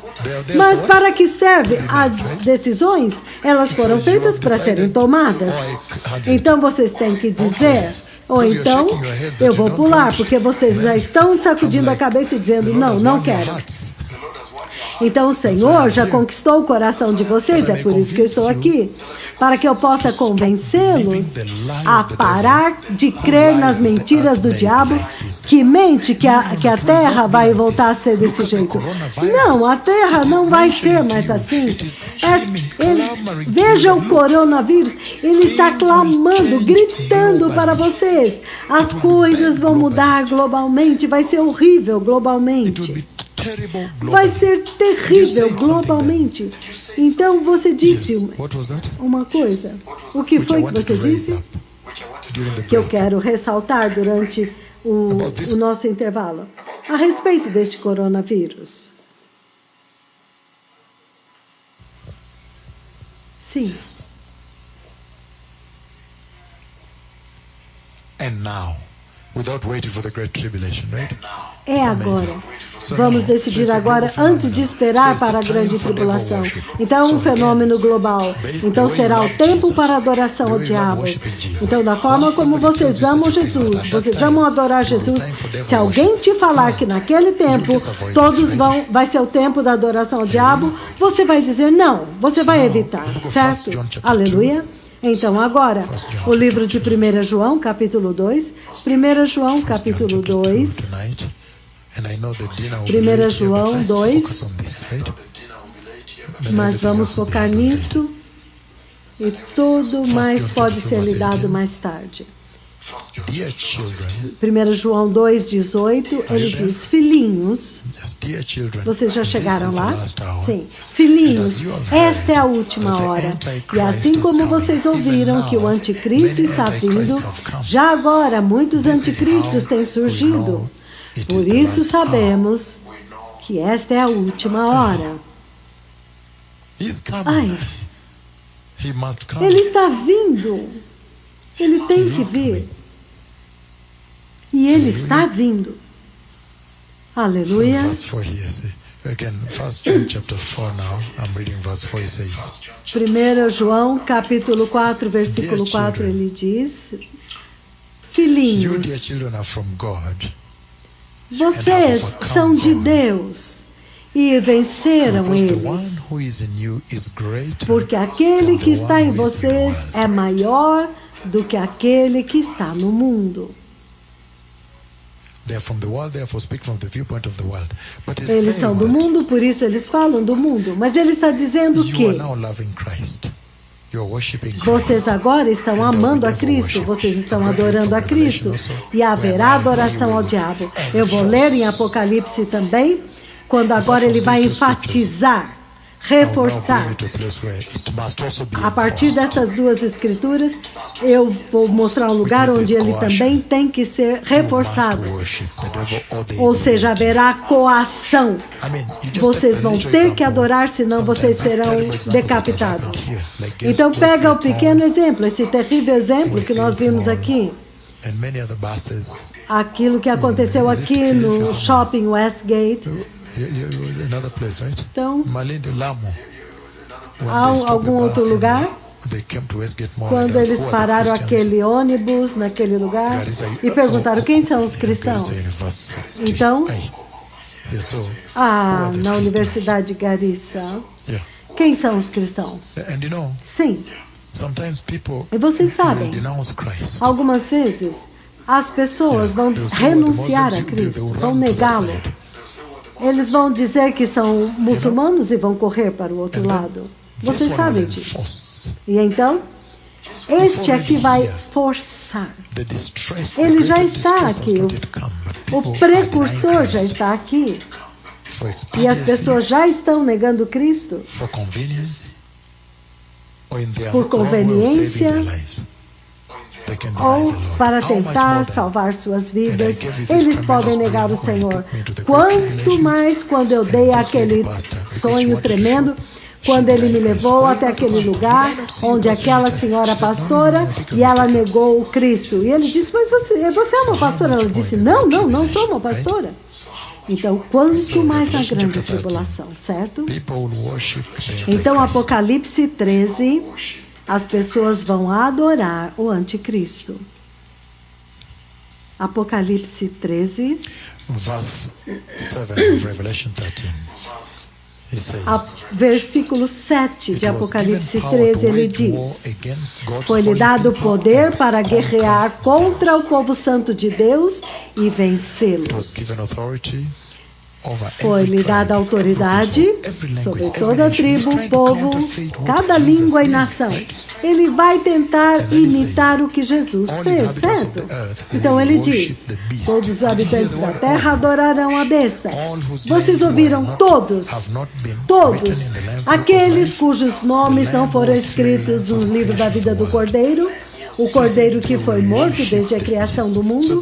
Mas para que servem as decisões? Elas foram feitas para serem tomadas. Então vocês têm que dizer, ou então eu vou pular, porque vocês já estão sacudindo a cabeça e dizendo, não, não quero. Então o Senhor já conquistou o coração de vocês, é por isso que eu estou aqui, para que eu possa convencê-los a parar de crer nas mentiras do diabo, que mente que a Terra vai voltar a ser desse jeito. Não, a Terra não vai ser mais assim. Veja o coronavírus, ele está clamando, gritando para vocês. As coisas vão mudar globalmente, vai ser horrível globalmente. Vai ser terrível globalmente. Então você disse uma coisa. O que foi que você disse? Que eu quero ressaltar durante o nosso intervalo. A respeito deste coronavírus. Sim. É agora. Vamos decidir agora, antes de esperar para a grande tribulação. Então é um fenômeno global. Então será o tempo para a adoração ao diabo. Então, da forma como vocês amam Jesus, vocês amam adorar Jesus, se alguém te falar que naquele tempo vai ser o tempo da adoração ao diabo, você vai dizer não, você vai evitar, certo? Aleluia. Então, agora, o livro de 1 João, capítulo 2. 1 João, capítulo 2. 1 João 2. Mas vamos focar nisto. E tudo mais pode ser lidado mais tarde. 1 João 2,18, ele diz, filhinhos, vocês já chegaram lá? Sim. Filhinhos, esta é a última hora. E assim como vocês ouviram que o anticristo está vindo, já agora muitos anticristos têm surgido. Por isso sabemos que esta é a última hora. Ai, ele está vindo. Ele tem que vir. E ele está vindo. Aleluia. 1 João, capítulo 4, versículo 4, ele diz, filhinhos, vocês são de Deus e venceram eles, porque aquele que está em vocês é maior do que aquele que está no mundo. Eles são do mundo, por isso eles falam do mundo. Mas ele está dizendo que vocês agora estão amando a Cristo, vocês estão adorando a Cristo, e haverá adoração ao diabo. Eu vou ler em Apocalipse também, quando agora ele vai enfatizar, reforçar. A partir dessas duas escrituras, eu vou mostrar um lugar onde ele também tem que ser reforçado. Ou seja, haverá coação. Vocês vão ter que adorar, senão vocês serão decapitados. Então pega o pequeno exemplo, esse terrível exemplo que nós vimos aqui. Aquilo que aconteceu aqui no Shopping Westgate. Então, há algum outro lugar? Quando eles pararam aquele ônibus naquele lugar e perguntaram quem são os cristãos. Então, na Universidade de Garissa. Quem são os cristãos? Sim. E vocês sabem, algumas vezes as pessoas vão renunciar a Cristo, vão negá-lo. Eles vão dizer que são muçulmanos e vão correr para o outro lado. Vocês sabem disso. E então, este aqui vai forçar. Ele já está aqui. O precursor já está aqui. E as pessoas já estão negando Cristo por conveniência ou para tentar salvar suas vidas. Eles podem negar o Senhor. Quanto mais quando eu dei aquele sonho tremendo, quando ele me levou até aquele lugar onde aquela senhora pastora, e ela negou o Cristo. E ele disse, mas você é uma pastora? Ela disse, não sou uma pastora. Então, quanto mais na grande tribulação, certo? Então, Apocalipse 13, as pessoas vão adorar o anticristo. Apocalipse 13, versículo 7 de Apocalipse 13, ele diz: foi-lhe dado poder para guerrear contra o povo santo de Deus e vencê-los. Foi-lhe dada autoridade sobre toda tribo, povo, cada língua e nação. Ele vai tentar imitar o que Jesus fez, certo? Então ele diz, todos os habitantes da terra adorarão a besta. Vocês ouviram todos, aqueles cujos nomes não foram escritos no livro da vida do Cordeiro, o Cordeiro que foi morto desde a criação do mundo.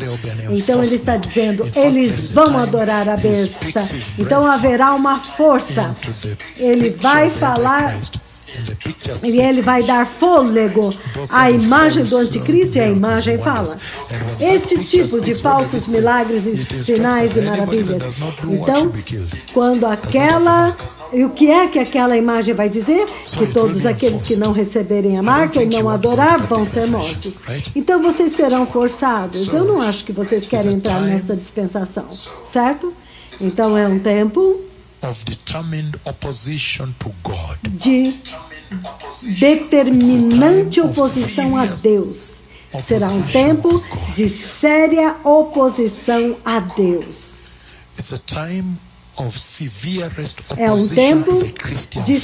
Então ele está dizendo, eles vão adorar a besta. Então haverá uma força. Ele vai falar e ele vai dar fôlego à imagem do anticristo, e a imagem fala. Este tipo de falsos milagres e sinais e maravilhas. Então, quando e o que é que aquela imagem vai dizer? Que todos aqueles que não receberem a marca e não adorar vão ser mortos. Então vocês serão forçados. Eu não acho que vocês querem entrar nessa dispensação, certo? Então é um tempo de determinante oposição a Deus. Será um tempo de séria oposição a Deus. É um tempo de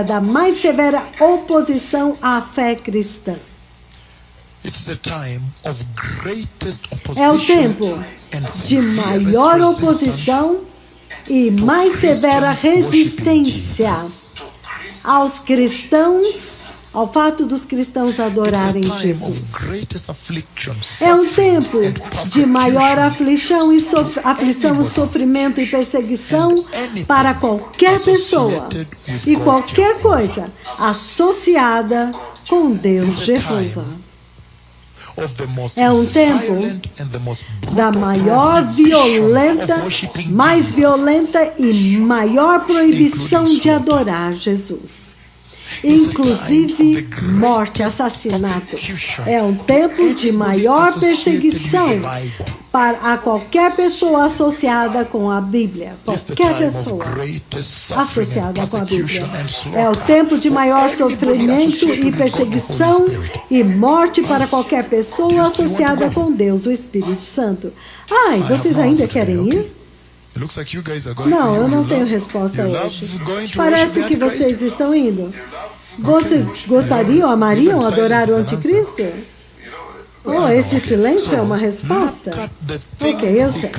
da mais severa oposição à fé cristã. É o tempo de maior oposição e mais severa resistência aos cristãos, ao fato dos cristãos adorarem Jesus. É um tempo de maior aflição, sofrimento e perseguição para qualquer pessoa e qualquer coisa associada com Deus Jeová. É um tempo da mais violenta e maior proibição de adorar Jesus. Inclusive morte, assassinato. É um tempo de maior perseguição para qualquer pessoa associada com a Bíblia. Qualquer pessoa associada com a Bíblia. É o tempo de maior sofrimento e perseguição e morte para qualquer pessoa associada com Deus, o Espírito Santo. Vocês ainda querem ir? Não, eu não tenho resposta hoje. Parece que vocês estão indo. Vocês gostariam, amariam adorar o anticristo? Este silêncio é uma resposta? Ok, eu sei.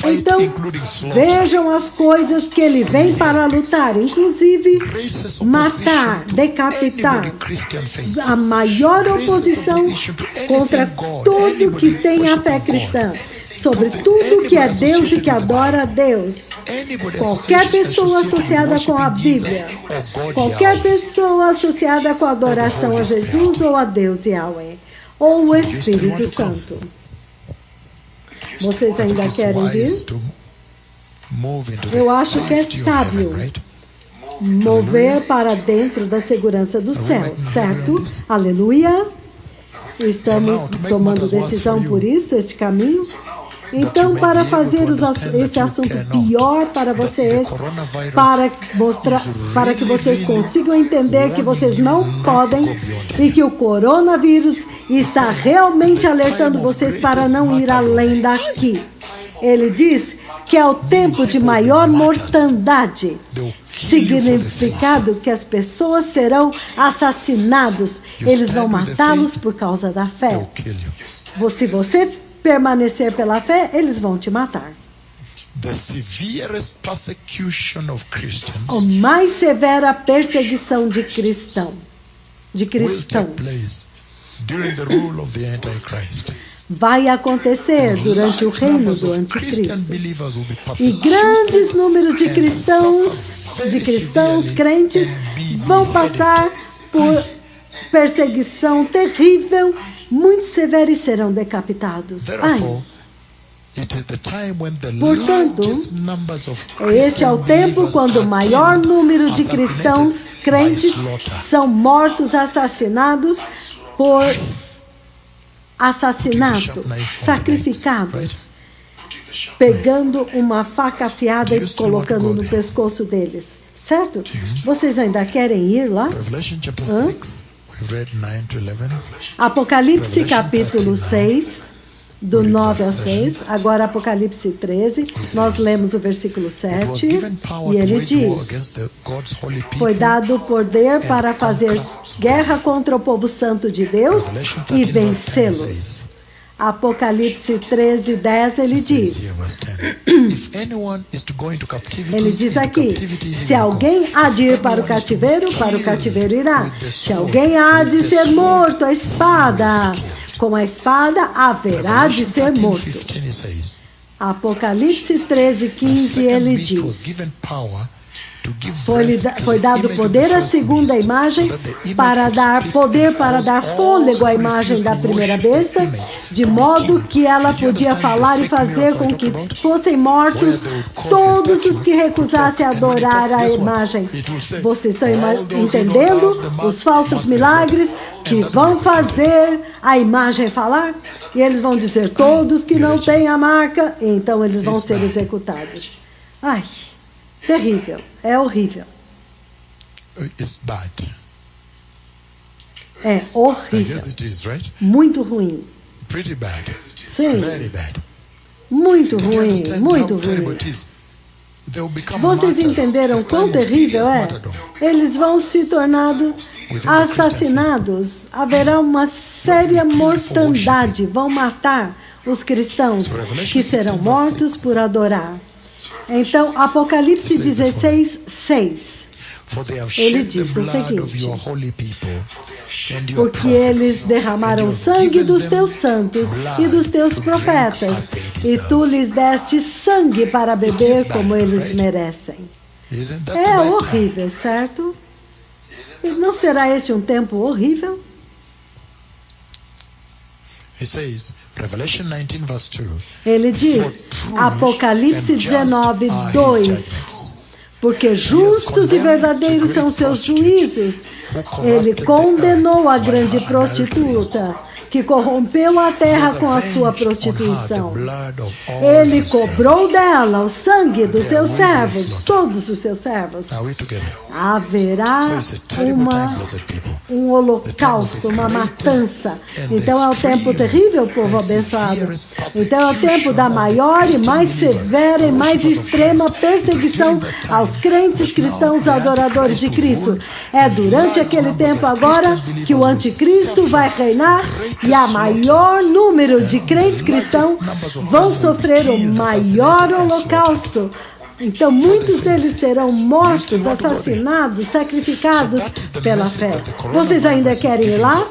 Então, vejam as coisas que ele vem para lutar, inclusive matar, decapitar. A maior oposição contra tudo que tem a fé cristã. Sobre tudo que é Deus e que adora a Deus. Qualquer pessoa associada com a Bíblia, qualquer pessoa associada com a adoração a Jesus ou a Deus Yahweh, ou o Espírito Santo. Vocês ainda querem vir? Eu acho que é sábio mover para dentro da segurança do céu, certo? Aleluia! Estamos tomando decisão por isso, este caminho. Então, para fazer esse assunto pior para vocês, para que vocês consigam entender que vocês não podem e que o coronavírus está realmente alertando vocês para não ir além daqui. Ele diz que é o tempo de maior mortandade, significado que as pessoas serão assassinados. Eles vão matá-los por causa da fé. Se você permanecer pela fé, eles vão te matar. A mais severa perseguição de cristãos vai acontecer durante o reino do anticristo. E grandes números de cristãos crentes, vão passar por perseguição terrível, muito severa, e serão decapitados. Portanto, este é o tempo quando o maior número de cristãos crentes são mortos, assassinados por assassinato, sacrificados, pegando uma faca afiada e colocando no pescoço deles. Certo? Vocês ainda querem ir lá? Apocalipse capítulo 6, do 9 ao 6, agora Apocalipse 13, nós lemos o versículo 7, e ele diz: foi dado poder para fazer guerra contra o povo santo de Deus e vencê-los. Apocalipse 13, 10, ele diz aqui: se alguém há de ir para o cativeiro irá. Se alguém há de ser morto à espada, com a espada haverá de ser morto. Apocalipse 13, 15, ele diz: foi dado poder à segunda imagem para dar poder para dar fôlego à imagem da primeira besta, de modo que ela podia falar e fazer com que fossem mortos todos os que recusassem adorar a imagem. Vocês estão entendendo os falsos milagres que vão fazer a imagem falar? E eles vão dizer: todos que não têm a marca, então eles vão ser executados. Ai, terrível, é horrível. É horrível. Muito ruim. Sim. Muito ruim, muito ruim. Vocês entenderam quão terrível é? Eles vão se tornando assassinados. Haverá uma séria mortandade. Vão matar os cristãos que serão mortos por adorar. Então, Apocalipse 16, 6. Ele diz o seguinte: porque eles derramaram sangue dos teus santos e dos teus profetas, e tu lhes deste sangue para beber como eles merecem. É horrível, certo? E não será este um tempo horrível? Ele diz, Apocalipse 19, 2. Porque justos e verdadeiros são seus juízos. Ele condenou a grande prostituta, que corrompeu a terra com a sua prostituição. Ele cobrou dela o sangue dos seus servos, todos os seus servos. Haverá um holocausto, uma matança. Então é o tempo terrível, povo abençoado. Então é o tempo da maior e mais severa e mais extrema perseguição aos crentes cristãos adoradores de Cristo. É durante aquele tempo agora que o anticristo vai reinar e a maior número de crentes cristãos vão sofrer o maior holocausto. Então, muitos deles serão mortos, assassinados, sacrificados pela fé. Vocês ainda querem ir lá?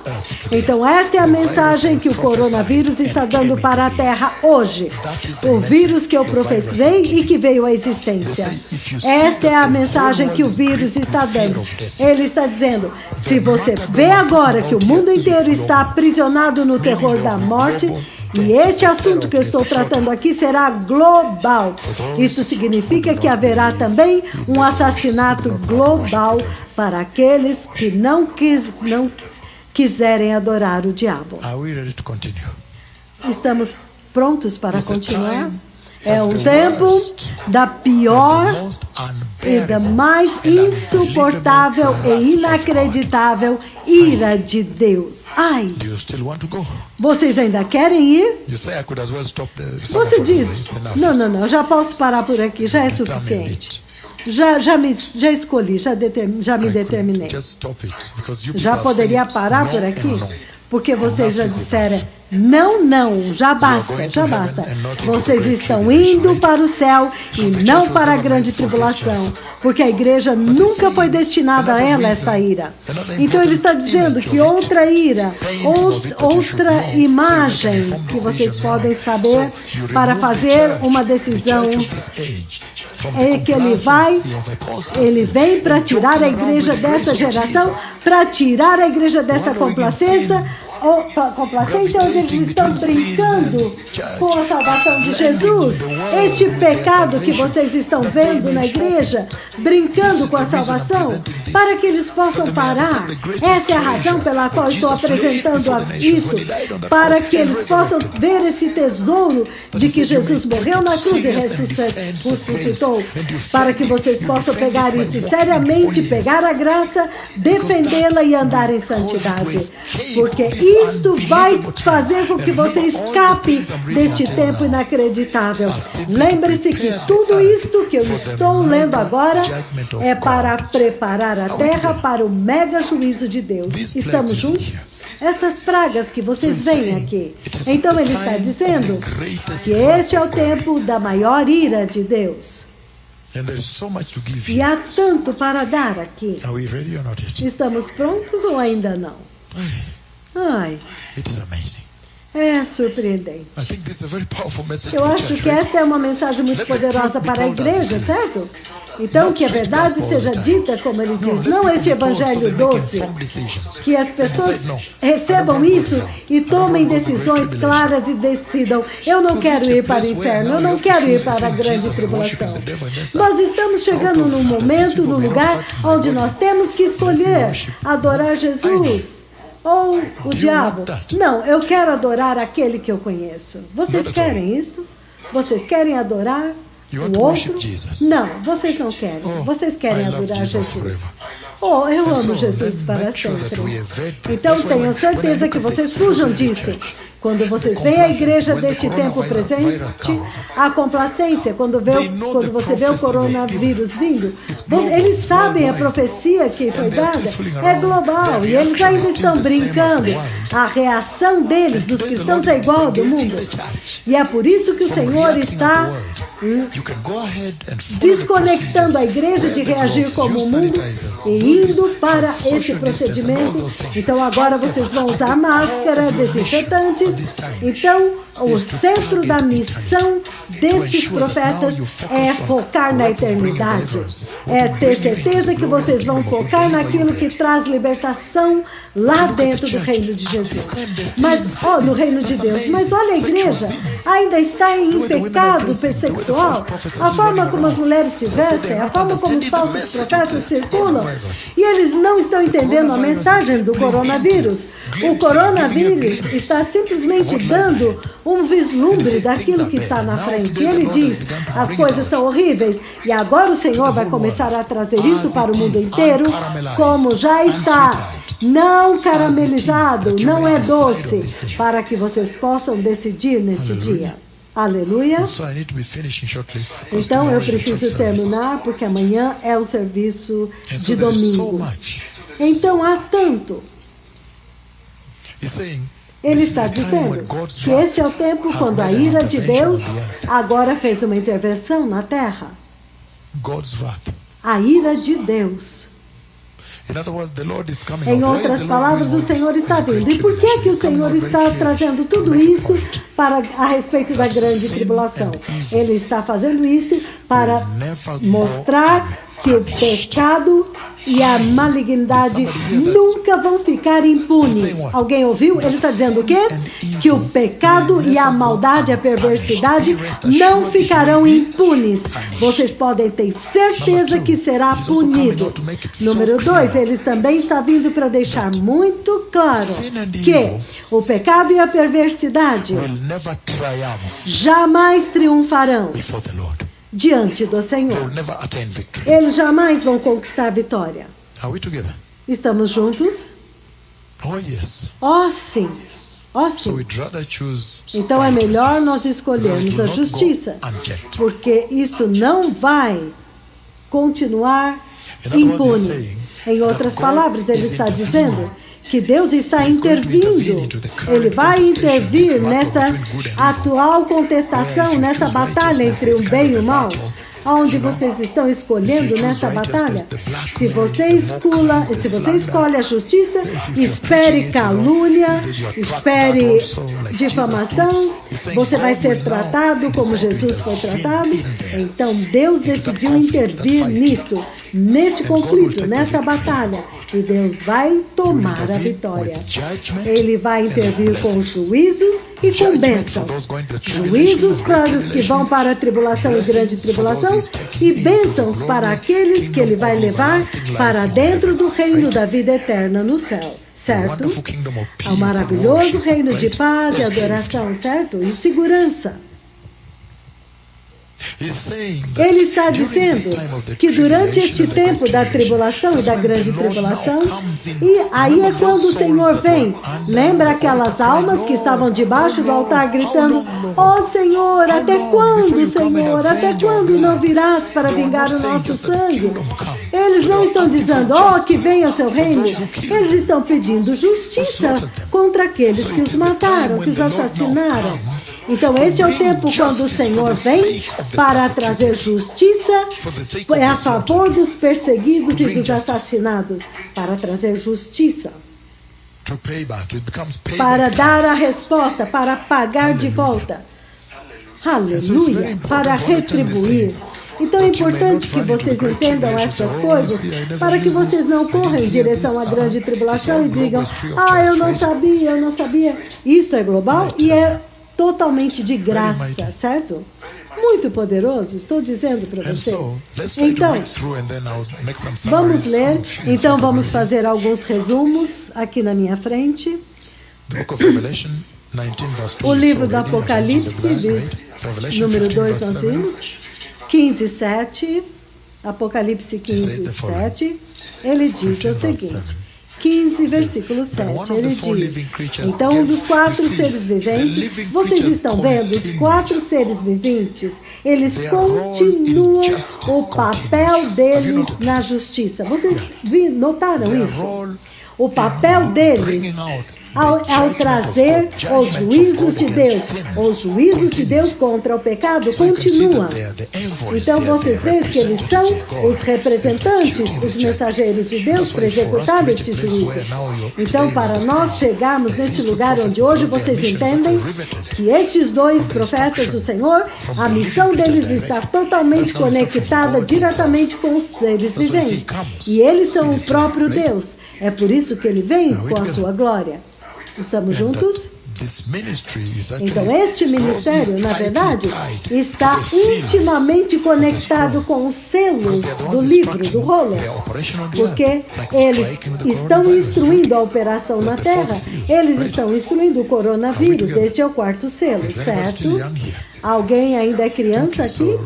Então, esta é a mensagem que o coronavírus está dando para a Terra hoje. O vírus que eu profetizei e que veio à existência. Esta é a mensagem que o vírus está dando. Ele está dizendo, se você vê agora que o mundo inteiro está aprisionado no terror da morte, e este assunto que eu estou tratando aqui será global. Isso significa que haverá também um assassinato global para aqueles que não quiserem adorar o diabo. prontos para continuar? É um tempo da pior e da mais insuportável e inacreditável ira de Deus. Ai! Vocês ainda querem ir? Você diz, não, já posso parar por aqui, já é suficiente. Já escolhi, já me determinei. Já poderia parar por aqui? Porque vocês já disseram, não, já basta. Vocês estão indo para o céu e não para a grande tribulação, porque a igreja nunca foi destinada a ela essa ira. Então ele está dizendo que outra ira, outra imagem que vocês podem saber para fazer uma decisão é que ele vem para tirar a igreja dessa geração, para tirar a igreja dessa complacência, onde eles estão brincando com a salvação de Jesus. Este pecado que vocês estão vendo na igreja, brincando com a salvação, para que eles possam parar. Essa é a razão pela qual estou apresentando isso, para que eles possam ver esse tesouro de que Jesus morreu na cruz e ressuscitou, para que vocês possam pegar isso seriamente, pegar a graça, defendê-la e andar em santidade, porque isto vai fazer com que você escape deste tempo inacreditável. Lembre-se que tudo isto que eu estou lendo agora é para preparar a terra para o mega juízo de Deus. Estamos juntos? Essas pragas que vocês veem aqui. Então ele está dizendo que este é o tempo da maior ira de Deus. E há tanto para dar aqui. Estamos prontos ou ainda não? Ai, é surpreendente. Eu acho que esta é uma mensagem muito poderosa para a igreja, certo? Então, que a verdade seja dita, como ele diz, não este evangelho doce, que as pessoas recebam isso e tomem decisões claras e decidam, eu não quero ir para o inferno, eu não quero ir para a grande tribulação. Nós estamos chegando num momento, num lugar onde nós temos que escolher adorar Jesus ou o diabo. Não, eu quero adorar aquele que eu conheço. Vocês querem isso? Vocês querem adorar o outro? Não, vocês não querem. Vocês querem adorar Jesus. Oh, eu amo Jesus para sempre. Então tenham certeza que vocês fujam disso. Quando vocês veem a igreja deste tempo presente, a complacência, quando você vê o coronavírus vindo, eles sabem a profecia que foi dada, é global, e eles ainda estão brincando. A reação deles, dos cristãos, é igual ao do mundo. E é por isso que o Senhor está desconectando a igreja de reagir como o mundo e indo para esse procedimento. Então agora vocês vão usar máscara, desinfetantes. Então, o centro da missão destes profetas é focar na eternidade. É ter certeza que vocês vão focar naquilo que traz libertação lá dentro do reino de Jesus. Mas, no reino de Deus. Mas olha, a igreja ainda está em pecado sexual. A forma como as mulheres se vestem, a forma como os falsos profetas circulam. E eles não estão entendendo a mensagem do coronavírus. O coronavírus está simplesmente dando um vislumbre daquilo que está na frente. E ele diz, as coisas são horríveis, e agora o Senhor vai começar a trazer isso para o mundo inteiro, como já está, não caramelizado, não é doce, para que vocês possam decidir neste dia. Aleluia. Então eu preciso terminar, porque amanhã é o serviço de domingo. Então há tanto. Ele está dizendo que este é o tempo quando a ira de Deus agora fez uma intervenção na terra. A ira de Deus. Em outras palavras, o Senhor está vindo. E por que o Senhor está trazendo tudo isso a respeito da grande tribulação? Ele está fazendo isso para mostrar que o pecado e a malignidade nunca vão ficar impunes. Alguém ouviu? Ele está dizendo o quê? Que o pecado e a maldade, a perversidade não ficarão impunes. Vocês podem ter certeza que será punido. Número 2, ele também está vindo para deixar muito claro que o pecado e a perversidade jamais triunfarão diante do Senhor. Eles jamais vão conquistar a vitória. Estamos juntos? Oh, sim. Oh, sim. Então é melhor nós escolhermos a justiça, porque isto não vai continuar impune. Em outras palavras, ele está dizendo que Deus está intervindo. Ele vai intervir nesta atual contestação, nessa batalha entre o bem e o mal. Onde vocês estão escolhendo nessa batalha? Se você escolhe a justiça, espere calúnia, espere difamação, você vai ser tratado como Jesus foi tratado. Então Deus decidiu intervir nisto, neste conflito, nesta batalha. E Deus vai tomar a vitória. Ele vai intervir com juízos e com bênçãos. Juízos para os que vão para a tribulação e grande tribulação, e bênçãos para aqueles que ele vai levar para dentro do reino da vida eterna no céu. Certo? Ao maravilhoso reino de paz e adoração, certo? E segurança. Ele está dizendo que durante este tempo da tribulação e da grande tribulação, e aí é quando o Senhor vem. Lembra aquelas almas que estavam debaixo do altar gritando: "Ó Senhor, até quando, Senhor? Até quando não virás para vingar o nosso sangue?" Eles não estão dizendo: "Oh, que venha o seu reino." Eles estão pedindo justiça contra aqueles que os mataram, que os assassinaram. Então este é o tempo quando o Senhor vem para trazer justiça a favor dos perseguidos e dos assassinados, para trazer justiça, para dar a resposta, para pagar de volta. Aleluia! Para retribuir. Então é importante que vocês entendam essas coisas, para que vocês não corram em direção à grande tribulação e digam: "Ah, eu não sabia." Isto é global e é totalmente de graça, certo? Muito poderoso, estou dizendo para vocês. Então, vamos ler. Então, vamos fazer alguns resumos aqui na minha frente. O livro do Apocalipse, diz, número 2, nós vimos, 15:7, Apocalipse 15:7, ele diz o seguinte. 15, versículo 7, ele diz: "Então um dos 4 seres viventes," vocês estão vendo, os 4 seres viventes, eles continuam o papel deles na justiça. Vocês notaram isso? O papel deles ao trazer os juízos de Deus contra o pecado continuam. Então vocês veem que eles são os representantes, os mensageiros de Deus para executar este juízo. Então, para nós chegarmos neste lugar onde hoje vocês entendem que estes 2 profetas do Senhor, a missão deles está totalmente conectada diretamente com os seres viventes. E eles são o próprio Deus. É por isso que ele vem com a sua glória. Estamos juntos? Então, este ministério, na verdade, está intimamente conectado com os selos do livro, do rolo, porque eles estão instruindo a operação na Terra, eles estão instruindo o coronavírus. Este é o 4º selo, certo? Alguém ainda é criança aqui?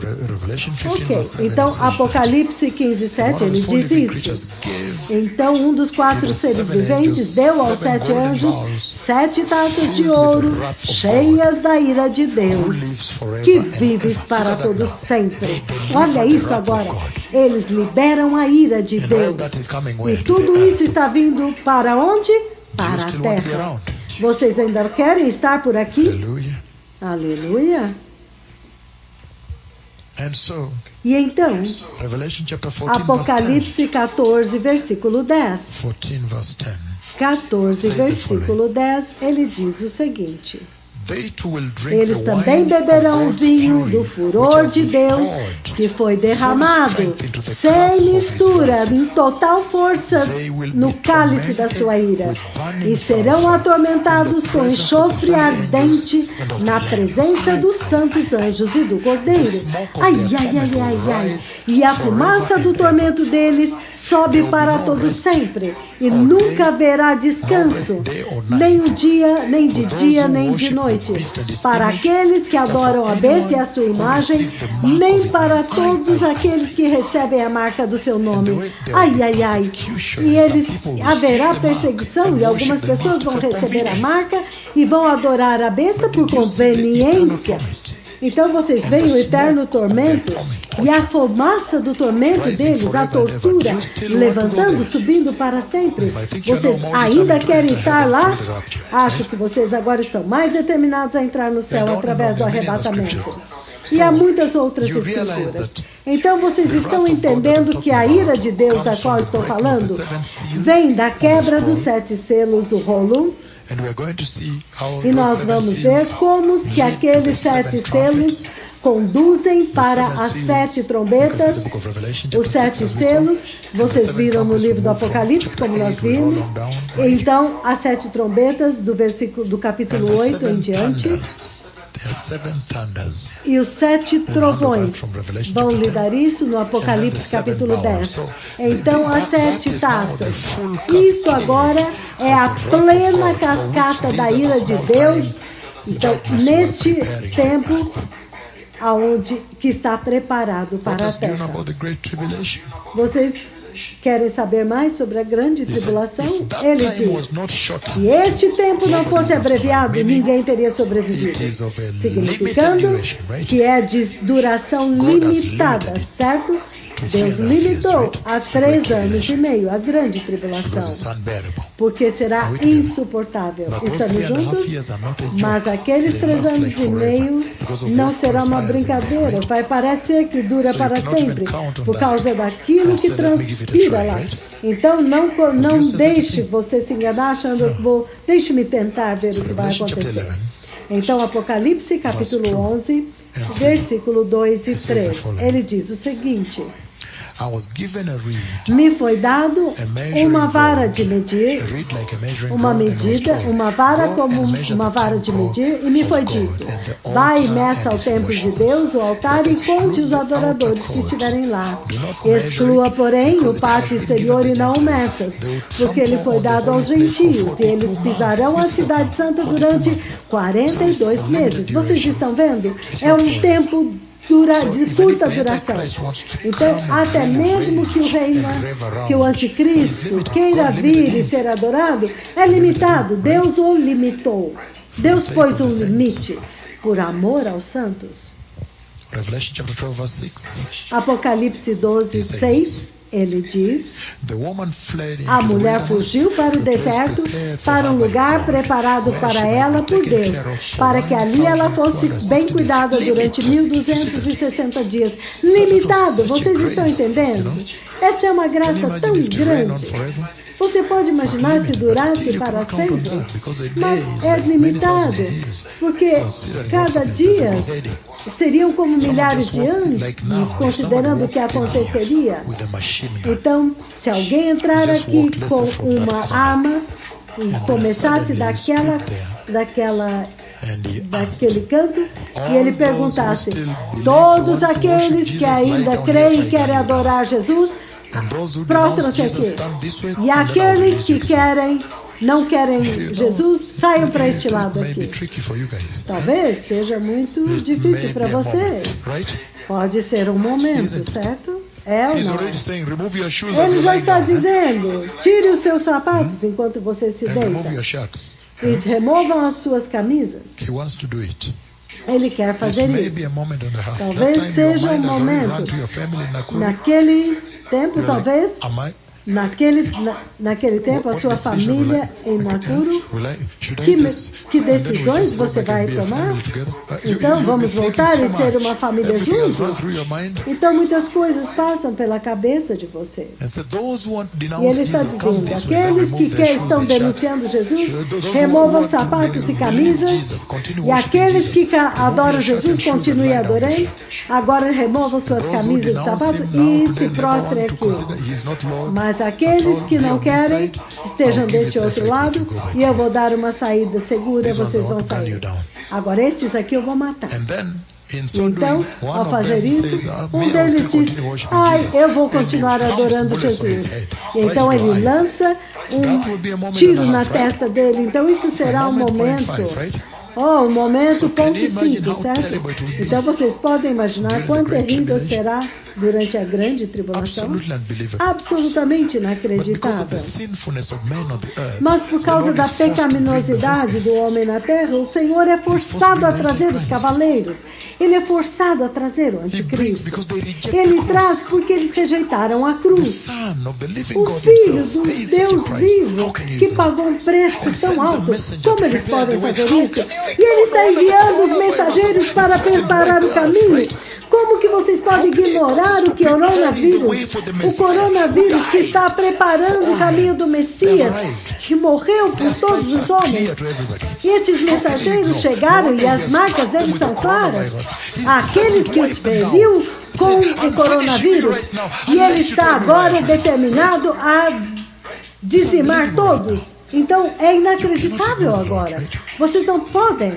Ok. Então, Apocalipse 15:7, ele diz isso. Então, um dos 4 seres viventes deu aos 7 anjos 7 taças de ouro, cheias da ira de Deus, que vives para todos sempre. Olha isso agora. Eles liberam a ira de Deus. E tudo isso está vindo para onde? Para a terra. Vocês ainda querem estar por aqui? Aleluia. E então, Apocalipse 14, versículo 10. 14, versículo 10, ele diz o seguinte: Eles também beberão vinho do furor de Deus que foi derramado, sem mistura, em total força, no cálice da sua ira. E serão atormentados com enxofre ardente na presença dos santos anjos e do Cordeiro. Ai, ai, ai, ai, ai. E a fumaça do tormento deles sobe para todo sempre. E nunca haverá descanso, nem de dia, nem de noite, para aqueles que adoram a besta e a sua imagem, nem para todos aqueles que recebem a marca do seu nome. Ai, ai, ai. E haverá perseguição, e algumas pessoas vão receber a marca e vão adorar a besta por conveniência. Então vocês veem o eterno tormento e a fumaça do tormento deles, a tortura, levantando, subindo para sempre. Vocês ainda querem estar lá? Acho que vocês agora estão mais determinados a entrar no céu através do arrebatamento. E há muitas outras escrituras. Então vocês estão entendendo que a ira de Deus da qual estou falando vem da quebra dos 7 selos do rolo. E nós vamos ver como que aqueles 7 selos conduzem para as 7 trombetas. Os 7 selos, vocês viram no livro do Apocalipse, como nós vimos. Então, as 7 trombetas do capítulo 8 em diante. E os 7 trovões vão lidar isso no Apocalipse capítulo 10. Então as 7 taças. Isto agora é a plena cascata da ira de Deus. Então, neste tempo aonde que está preparado para a terra. Vocês querem saber mais sobre a grande tribulação? Ele diz, se este tempo não fosse abreviado, ninguém teria sobrevivido. Significando que é de duração limitada, certo? Deus limitou a 3 anos e meio a grande tribulação, porque será insuportável. Estamos juntos? Mas aqueles 3 anos e meio não será uma brincadeira. Vai parecer que dura para sempre, por causa daquilo que transpira lá. Então, não deixe você se enganar achando que deixe-me tentar ver o que vai acontecer. Então, Apocalipse capítulo 11, versículo 2 e 3. Ele diz o seguinte: me foi dado uma vara de medir, uma vara como uma vara de medir, e me foi dito, vai e meça ao templo de Deus, o altar, e conte os adoradores que estiverem lá. Exclua, porém, o pátio exterior e não o meças, porque ele foi dado aos gentios, e eles pisarão a cidade santa durante 42 meses. Vocês estão vendo? É um tempo de curta duração. Então, até mesmo que o anticristo queira vir e ser adorado, é limitado. Deus o limitou. Deus pôs um limite por amor aos santos. Apocalipse 12, 6. Ele diz, a mulher fugiu para o deserto, para um lugar preparado para ela por Deus, para que ali ela fosse bem cuidada durante 1260 dias. Limitado, vocês estão entendendo? Essa é uma graça tão grande. Você pode imaginar se durasse para sempre, mas é limitado, porque cada dia seriam como milhares de anos, considerando o que aconteceria. Então, se alguém entrar aqui com uma arma e começasse daquele canto, e ele perguntasse, todos aqueles que ainda creem e querem adorar Jesus, prostram-se aqui. E aqueles que não querem Jesus, saiam para este lado aqui. Talvez seja muito difícil para você. Pode ser um momento, certo? É ou não? Ele já está dizendo, tire os seus sapatos enquanto você se deita. E removam as suas camisas. Ele quer fazer isso. Talvez seja um momento. Naquele tempo, talvez, naquele tempo, a sua família em Nakuru, que decisões você vai tomar? Então, vamos voltar e ser uma família juntos? Então, muitas coisas passam pela cabeça de vocês. E ele está dizendo, aqueles que estão denunciando Jesus, removam sapatos e camisas, e aqueles que adoram Jesus, continuem adorando, agora removam suas camisas e sapatos e se prostrem aqui. Mas aqueles que não querem, estejam deste outro lado, e eu vou dar uma saída segura, vocês vão sair. Agora, estes aqui eu vou matar. Então, ao fazer isso, um deles diz, eu vou continuar adorando Jesus. Então, ele lança um tiro na testa dele. Então, isso será um momento... um momento ponto 5, certo? Então, vocês podem imaginar quão terrível será durante a grande tribulação? Absolutamente inacreditável. Mas por causa da pecaminosidade do homem na terra, o Senhor é forçado a trazer os cavaleiros. Ele é forçado a trazer o anticristo. Ele traz porque eles rejeitaram a cruz. O Filho do Deus vivo, que pagou um preço tão alto. Como eles podem fazer isso? E ele está enviando os mensageiros para preparar o caminho. Como que vocês podem ignorar o coronavírus? O coronavírus que está preparando o caminho do Messias, que morreu por todos os homens. E estes mensageiros chegaram e as marcas deles são claras. Aqueles que os feriu com o coronavírus. E ele está agora determinado a dizimar todos. Então, é inacreditável agora. Vocês não podem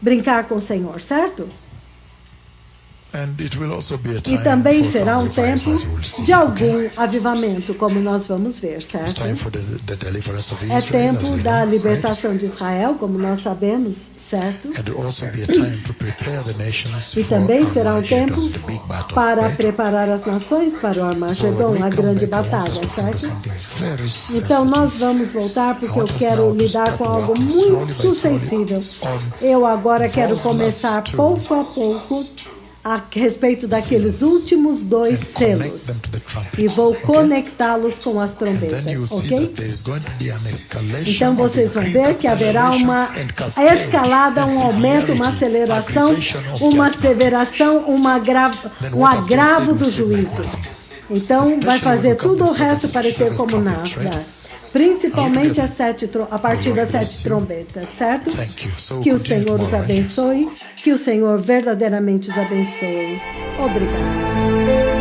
brincar com o Senhor, certo? E também será um tempo de algum avivamento, como nós vamos ver, certo? É tempo da libertação de Israel, como nós sabemos, certo? E também será um tempo para preparar as nações para o Armagedon, a grande batalha, certo? Então nós vamos voltar porque eu quero lidar com algo muito sensível. Eu agora quero começar pouco a pouco a respeito daqueles últimos 2 selos. E vou conectá-los com as trombetas, ok? Então vocês vão ver que haverá uma escalada, um aumento, uma aceleração, uma asseveração, um agravo do juízo. Então vai fazer tudo o resto parecer como nada. Principalmente a partir das 7 trombetas, certo? Que o Senhor os abençoe, que o Senhor verdadeiramente os abençoe. Obrigado.